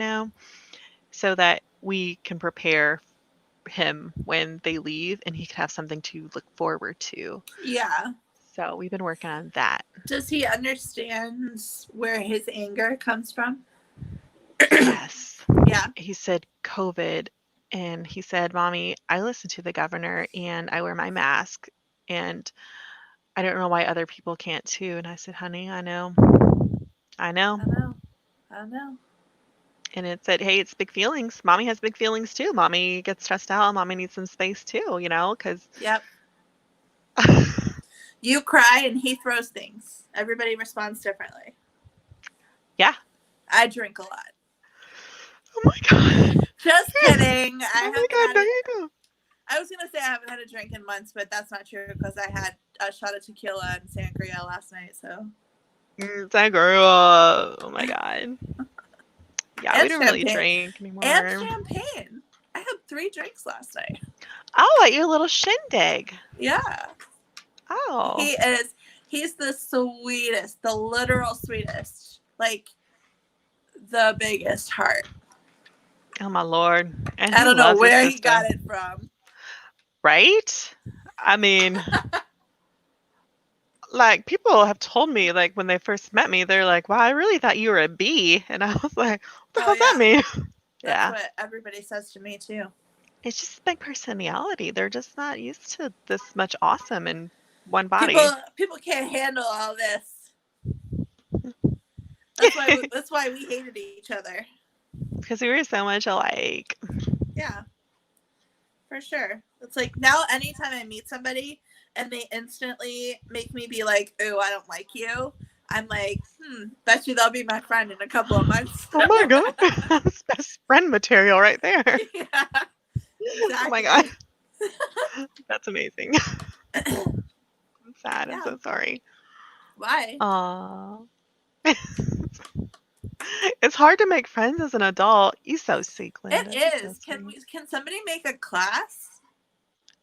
Speaker 2: so that we can prepare him when they leave and he could have something to look forward to.
Speaker 1: Yeah.
Speaker 2: So we've been working on that.
Speaker 1: Does he understand where his anger comes from?
Speaker 2: Yes.
Speaker 1: Yeah.
Speaker 2: He said COVID, and he said, Mommy, I listen to the governor and I wear my mask, and I don't know why other people can't too. And I said, honey, I know.
Speaker 1: I know.
Speaker 2: And it said, hey, it's big feelings. Mommy has big feelings too. Mommy gets stressed out. Mommy needs some space too, because.
Speaker 1: Yep. You cry and he throws things. Everybody responds differently.
Speaker 2: Yeah.
Speaker 1: I drink a lot.
Speaker 2: Oh my god.
Speaker 1: Just kidding.
Speaker 2: Oh my god, there you go.
Speaker 1: I was gonna say I haven't had a drink in months, but that's not true because I had a shot of tequila and sangria last night. So.
Speaker 2: Sangria. Oh my god. Yeah,
Speaker 1: And
Speaker 2: we don't really drink anymore.
Speaker 1: And champagne. I had 3 drinks last night.
Speaker 2: Oh, at your little shindig.
Speaker 1: Yeah.
Speaker 2: Oh.
Speaker 1: He's the sweetest, the literal sweetest. Like the biggest heart.
Speaker 2: Oh my lord. And
Speaker 1: I don't know where he got it from.
Speaker 2: Right? I mean, like people have told me, like when they first met me, they're like, wow, I really thought you were a B. And I was like, what the hell does that mean?
Speaker 1: That's what everybody says to me too.
Speaker 2: It's just big personality. They're just not used to this much awesome in one body.
Speaker 1: People can't handle all this. That's why we hated each other.
Speaker 2: Because we were so much alike.
Speaker 1: Yeah. For sure. It's like now anytime I meet somebody and they instantly make me be like, ooh, I don't like you, I'm like, bet you they'll be my friend in a couple of months.
Speaker 2: Oh my god. That's best friend material right there.
Speaker 1: Yeah. Exactly.
Speaker 2: Oh my god. That's amazing. I'm sad. I'm so sorry.
Speaker 1: Why?
Speaker 2: Aww. It's hard to make friends as an adult. You so sweet, Glenda.
Speaker 1: It
Speaker 2: You're so
Speaker 1: is.
Speaker 2: sweet.
Speaker 1: Can somebody make a class?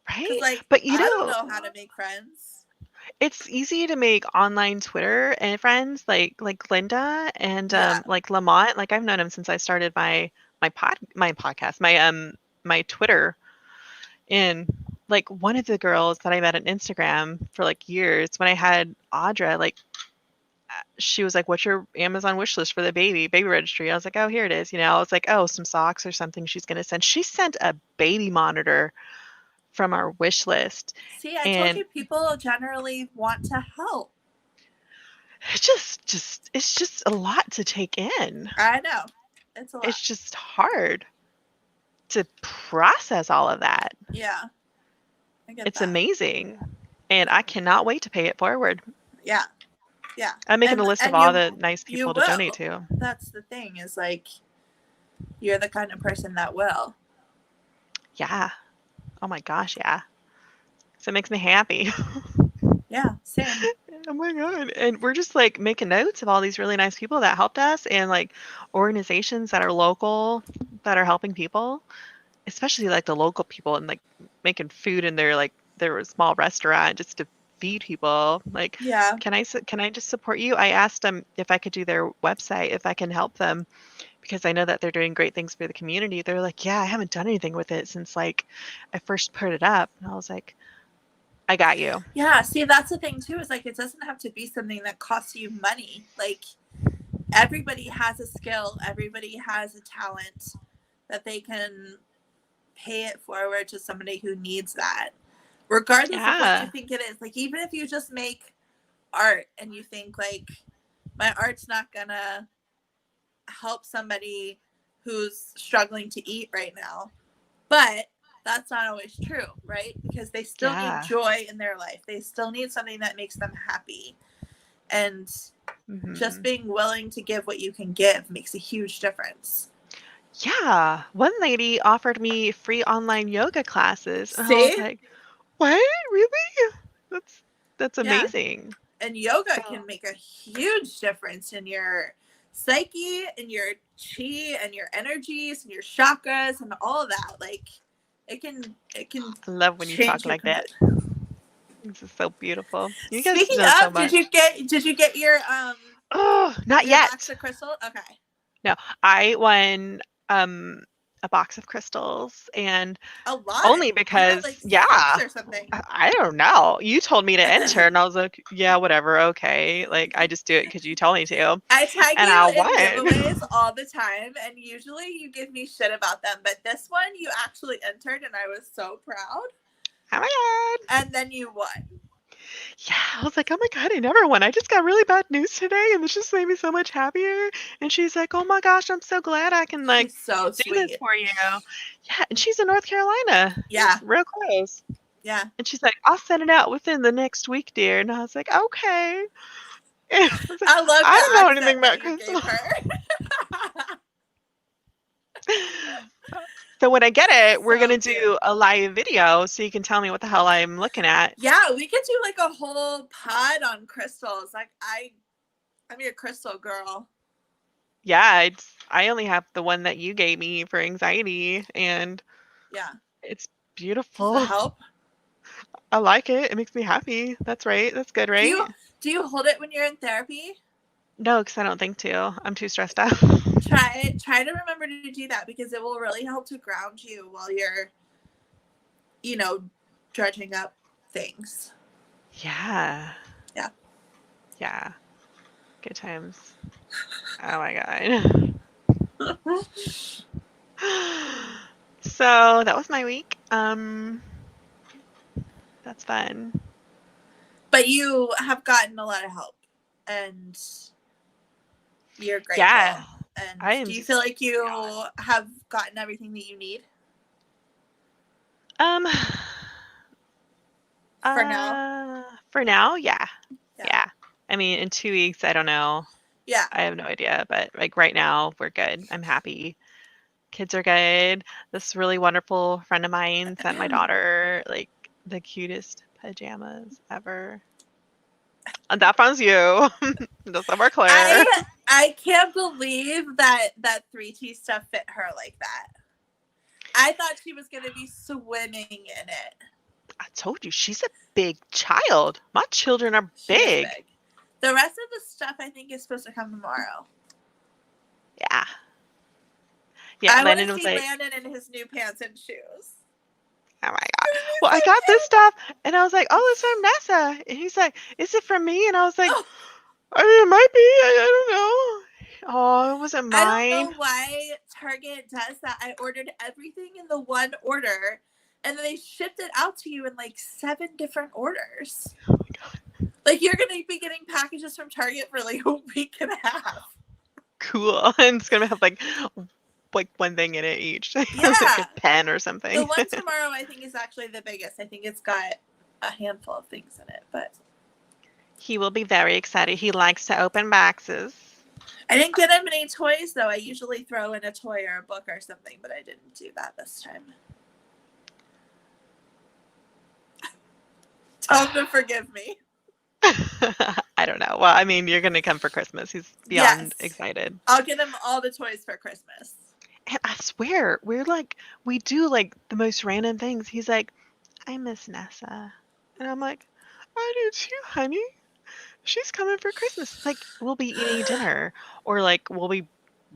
Speaker 1: Because
Speaker 2: Right?
Speaker 1: like
Speaker 2: But you
Speaker 1: I don't
Speaker 2: know,
Speaker 1: know how to make friends.
Speaker 2: it's easy to make online Twitter and friends like Linda and
Speaker 1: Yeah.
Speaker 2: like Lamont. Like I've known him since I started my podcast, my Twitter. And like one of the girls that I met on Instagram for like years when I had Audra, like she was like, "What's your Amazon wish list for the baby registry?" I was like, "Oh, here it is." I was like, "Oh, some socks or something she's gonna send." She sent a baby monitor from our wish list,
Speaker 1: See, I told
Speaker 2: and
Speaker 1: you people generally want to help.
Speaker 2: it's just a lot to take in.
Speaker 1: I know. It's a lot.
Speaker 2: It's just hard to process all of that.
Speaker 1: Yeah. I get
Speaker 2: It's
Speaker 1: that.
Speaker 2: amazing, and I cannot wait to pay it forward.
Speaker 1: Yeah. Yeah.
Speaker 2: I'm making a list of
Speaker 1: And
Speaker 2: all the nice
Speaker 1: you
Speaker 2: people to donate
Speaker 1: will.
Speaker 2: to.
Speaker 1: That's the thing, is like you're the kind of person that will.
Speaker 2: Yeah. Oh my gosh, yeah. So it makes me happy.
Speaker 1: Yeah, same.
Speaker 2: Oh my god. And we're just like making notes of all these really nice people that helped us and like organizations that are local that are helping people, especially like the local people and like making food in their small restaurant just to feed people. Like,
Speaker 1: Yeah.
Speaker 2: can I just support you? I asked them if I could do their website, if I can help them because I know that they're doing great things for the community. They're like, "Yeah, I haven't done anything with it since like I first put it up." And I was like, "I got you."
Speaker 1: Yeah, see, that's the thing too, is like it doesn't have to be something that costs you money. Like everybody has a skill, everybody has a talent that they can pay it forward to somebody who needs that. Regardless of what you
Speaker 2: Yeah.
Speaker 1: think it is. Like even if you just make art and you think like my art's not gonna help somebody who's struggling to eat right now. But that's not always true, right? Because they still need
Speaker 2: Yeah.
Speaker 1: joy in their life. They still need something that makes them happy. And just
Speaker 2: Mhm.
Speaker 1: being willing to give what you can give makes a huge difference.
Speaker 2: Yeah. One lady offered me free online yoga classes, and I was
Speaker 1: See?
Speaker 2: like, "What? Really? That's that's
Speaker 1: Yeah.
Speaker 2: amazing."
Speaker 1: And yoga
Speaker 2: So,
Speaker 1: can make a huge difference in your psyche and your chi and your energies and your chakras and all of that. Like it can
Speaker 2: I love when you
Speaker 1: change
Speaker 2: talk
Speaker 1: you
Speaker 2: like that.
Speaker 1: completely.
Speaker 2: This is so beautiful. You guys
Speaker 1: Speaking
Speaker 2: know so
Speaker 1: of, did
Speaker 2: much.
Speaker 1: you get
Speaker 2: Oh, not
Speaker 1: your box
Speaker 2: yet.
Speaker 1: of crystal? Okay.
Speaker 2: No, I won a box of crystals and
Speaker 1: A lot.
Speaker 2: only
Speaker 1: You got
Speaker 2: because
Speaker 1: like
Speaker 2: yeah,
Speaker 1: 6 or something.
Speaker 2: I don't know. You told me to enter and I was like, yeah, whatever, okay. Like I just do it because you told me to.
Speaker 1: I tag
Speaker 2: And
Speaker 1: you
Speaker 2: I
Speaker 1: in
Speaker 2: won.
Speaker 1: giveaways all the time, and usually you give me shit about them. But this one, you actually entered, and I was so proud.
Speaker 2: Oh my god.
Speaker 1: And then you won.
Speaker 2: Yeah, I was like, "Oh my god, I never won. I just got really bad news today, and this just made me so much happier." And she's like, "Oh my gosh, I'm so glad I can like
Speaker 1: She's so
Speaker 2: do this
Speaker 1: sweet.
Speaker 2: for you." Yeah, and she's in North Carolina,
Speaker 1: Yeah,
Speaker 2: real close.
Speaker 1: yeah.
Speaker 2: And she's like, "I'll send it out within the next week, dear." And I was like, "Okay." And I was like,
Speaker 1: I love
Speaker 2: "I
Speaker 1: the
Speaker 2: don't know anything
Speaker 1: accent that
Speaker 2: about
Speaker 1: you
Speaker 2: crystal."
Speaker 1: gave her.
Speaker 2: So when I get it, we're
Speaker 1: So
Speaker 2: gonna
Speaker 1: cute.
Speaker 2: do a live video so you can tell me what the hell I'm looking at.
Speaker 1: Yeah, we could do like a whole pod on crystals. Like I'm your crystal girl.
Speaker 2: Yeah, I only have the one that you gave me for anxiety, and
Speaker 1: Yeah.
Speaker 2: it's
Speaker 1: Does it
Speaker 2: beautiful.
Speaker 1: help?
Speaker 2: I like it. It makes me happy. That's right. That's good,
Speaker 1: Do you
Speaker 2: right?
Speaker 1: do you hold it when you're in therapy?
Speaker 2: No, because I don't think to. I'm too stressed out.
Speaker 1: Try to remember to do that because it will really help to ground you while you're, you know, dredging up things.
Speaker 2: Yeah.
Speaker 1: Yeah.
Speaker 2: Yeah. Good times. Oh my god. So that was my week. That's fun.
Speaker 1: But you have gotten a lot of help and you're grateful.
Speaker 2: Yeah.
Speaker 1: And
Speaker 2: I am
Speaker 1: do you feel like you
Speaker 2: God.
Speaker 1: have gotten everything that you need
Speaker 2: Um
Speaker 1: for now?
Speaker 2: for now, yeah.
Speaker 1: Yeah.
Speaker 2: Yeah. I mean, in 2 weeks, I don't know.
Speaker 1: Yeah.
Speaker 2: I have no idea, but like right now, we're good. I'm happy. Kids are good. This really wonderful friend of mine sent my daughter like the cutest pajamas ever. And that one's you. Those are Claire.
Speaker 1: I can't believe that 3T stuff fit her like that. I thought she was going to be swimming in it.
Speaker 2: I told you, she's a big child. My children are
Speaker 1: She is
Speaker 2: big.
Speaker 1: big. The rest of the stuff I think is supposed to come tomorrow.
Speaker 2: Yeah. Yeah,
Speaker 1: I want
Speaker 2: Landon
Speaker 1: to
Speaker 2: was
Speaker 1: see
Speaker 2: like,
Speaker 1: Landon in his new pants and shoes.
Speaker 2: oh my God. Well, I got this stuff, and I was like, oh, it's from Nessa. And he's like, is it from me? And I was like,
Speaker 1: Oh,
Speaker 2: I mean, it might be. I don't know. Oh, it wasn't
Speaker 1: I don't
Speaker 2: mine.
Speaker 1: know why Target does that. I ordered everything in the one order, and then they shipped it out to you in like 7 different orders.
Speaker 2: Oh my God.
Speaker 1: Like, you're going to be getting packages from Target for like a week and a half.
Speaker 2: Cool. And it's gonna have like one thing in it each. Like
Speaker 1: Yeah.
Speaker 2: a pen or something.
Speaker 1: The one tomorrow I think is actually the biggest. I think it's got a handful of things in it, but
Speaker 2: He will be very excited. He likes to open boxes.
Speaker 1: I didn't get him any toys though. I usually throw in a toy or a book or something, but I didn't do that this time. Tell him to forgive me.
Speaker 2: I don't know. Well, I mean, you're gonna come for Christmas. He's beyond excited.
Speaker 1: I'll get him all the toys for Christmas.
Speaker 2: And I swear, we do like the most random things. He's like, I miss Nessa. And I'm like, I do too, honey. She's coming for Christmas. Like, we'll be eating dinner. Or like we'll be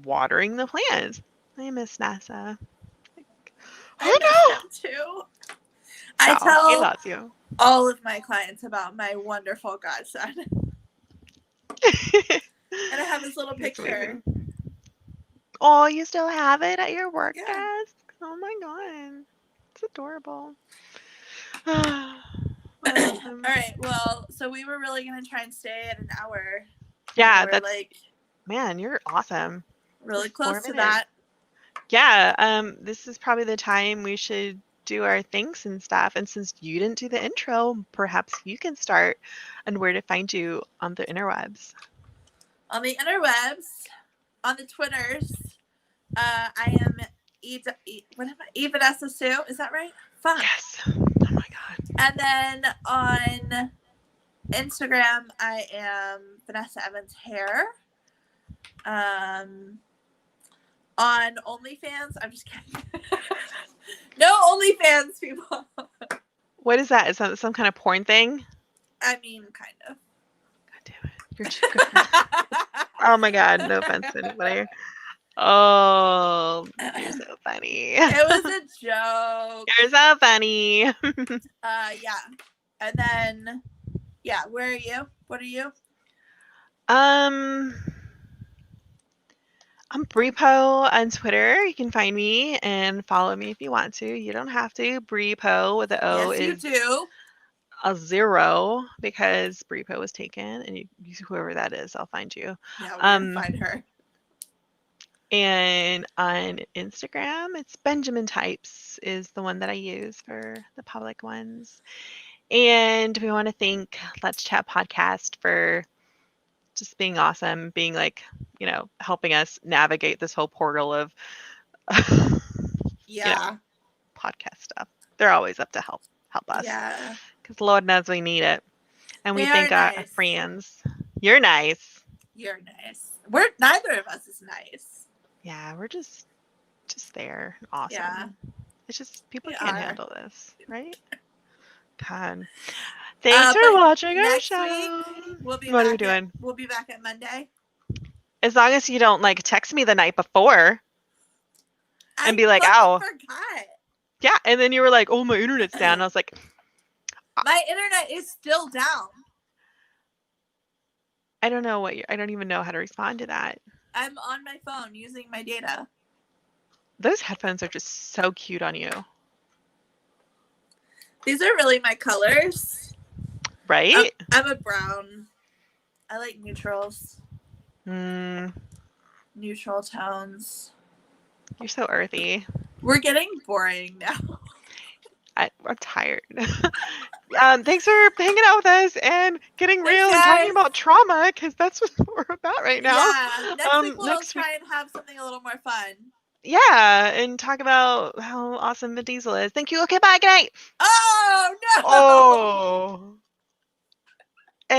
Speaker 2: watering the plants. I miss Nessa. Like, I know.
Speaker 1: miss him too.
Speaker 2: Oh,
Speaker 1: I
Speaker 2: he
Speaker 1: tell
Speaker 2: loves you.
Speaker 1: all of my clients about my wonderful godson. And I have this little
Speaker 2: That's
Speaker 1: picture.
Speaker 2: amazing. Oh, you still have it at your work
Speaker 1: Yeah.
Speaker 2: desk? Oh my God. It's adorable.
Speaker 1: All right. Well, so we were really gonna try and stay at an hour.
Speaker 2: Yeah,
Speaker 1: we're
Speaker 2: that's
Speaker 1: like
Speaker 2: man, you're awesome.
Speaker 1: really
Speaker 2: Just 4
Speaker 1: close to
Speaker 2: minutes.
Speaker 1: that.
Speaker 2: Yeah, this is probably the time we should do our things and stuff. And since you didn't do the intro, perhaps you can start on where to find you on the interwebs.
Speaker 1: On the interwebs, on the Twitters, I am Eva Nessa Sue. Is that right? Fuck.
Speaker 2: Yes. Oh my God.
Speaker 1: And then on Instagram, I am Vanessa Evans Hair. On OnlyFans, I'm just kidding. No OnlyFans, people.
Speaker 2: What is that? Is that some kind of porn thing?
Speaker 1: I mean, kind of.
Speaker 2: God damn it. You're too good. Oh my God. No offense to anybody. Oh, you're so funny.
Speaker 1: It was a joke.
Speaker 2: You're so funny.
Speaker 1: Yeah. And then, yeah, where are you? What are you?
Speaker 2: I'm Bripo on Twitter. You can find me and follow me if you want to. You don't have to. Bripo with the O
Speaker 1: Yes, you
Speaker 2: is
Speaker 1: do.
Speaker 2: a 0 because Bripo was taken, and whoever that is, I'll find you.
Speaker 1: Yeah, we're gonna find her.
Speaker 2: And on Instagram, it's Benjamin Types is the one that I use for the public ones. And we want to thank Let's Chat Podcast for just being awesome, being like, helping us navigate this whole portal of
Speaker 1: Yeah.
Speaker 2: podcast stuff. They're always up to help us.
Speaker 1: Yeah.
Speaker 2: Because Lord knows we need it. And we
Speaker 1: They
Speaker 2: thank
Speaker 1: are
Speaker 2: our
Speaker 1: nice.
Speaker 2: friends. You're nice.
Speaker 1: You're nice. Neither of us is nice.
Speaker 2: Yeah, we're just there. Awesome.
Speaker 1: Yeah.
Speaker 2: It's just people
Speaker 1: We
Speaker 2: can't
Speaker 1: are.
Speaker 2: handle this, right? God. Thanks for
Speaker 1: but
Speaker 2: watching our
Speaker 1: next
Speaker 2: show.
Speaker 1: week, we'll be
Speaker 2: What are we
Speaker 1: back
Speaker 2: doing?
Speaker 1: We'll be back at Monday.
Speaker 2: As long as you don't text me the night before and be like,
Speaker 1: fucking
Speaker 2: "Ow."
Speaker 1: forgot.
Speaker 2: Yeah, and then you were like, "Oh, my internet's down." I was like,
Speaker 1: My internet is still down.
Speaker 2: I don't know I don't even know how to respond to that.
Speaker 1: I'm on my phone using my data.
Speaker 2: Those headphones are just so cute on you.
Speaker 1: These are really my colors.
Speaker 2: Right?
Speaker 1: I'm a brown. I like neutrals.
Speaker 2: Mm,
Speaker 1: Neutral tones.
Speaker 2: you're so earthy.
Speaker 1: We're getting boring now.
Speaker 2: I'm tired. Thanks for hanging out with us and getting
Speaker 1: Thanks,
Speaker 2: real and talking
Speaker 1: guys.
Speaker 2: about trauma, because that's what we're about right now.
Speaker 1: Yeah. Next week we'll
Speaker 2: next
Speaker 1: try and have something a little more fun.
Speaker 2: Yeah, and talk about how awesome Vin Diesel is. Thank you. Okay, bye. Good night.
Speaker 1: Oh no!
Speaker 2: Oh.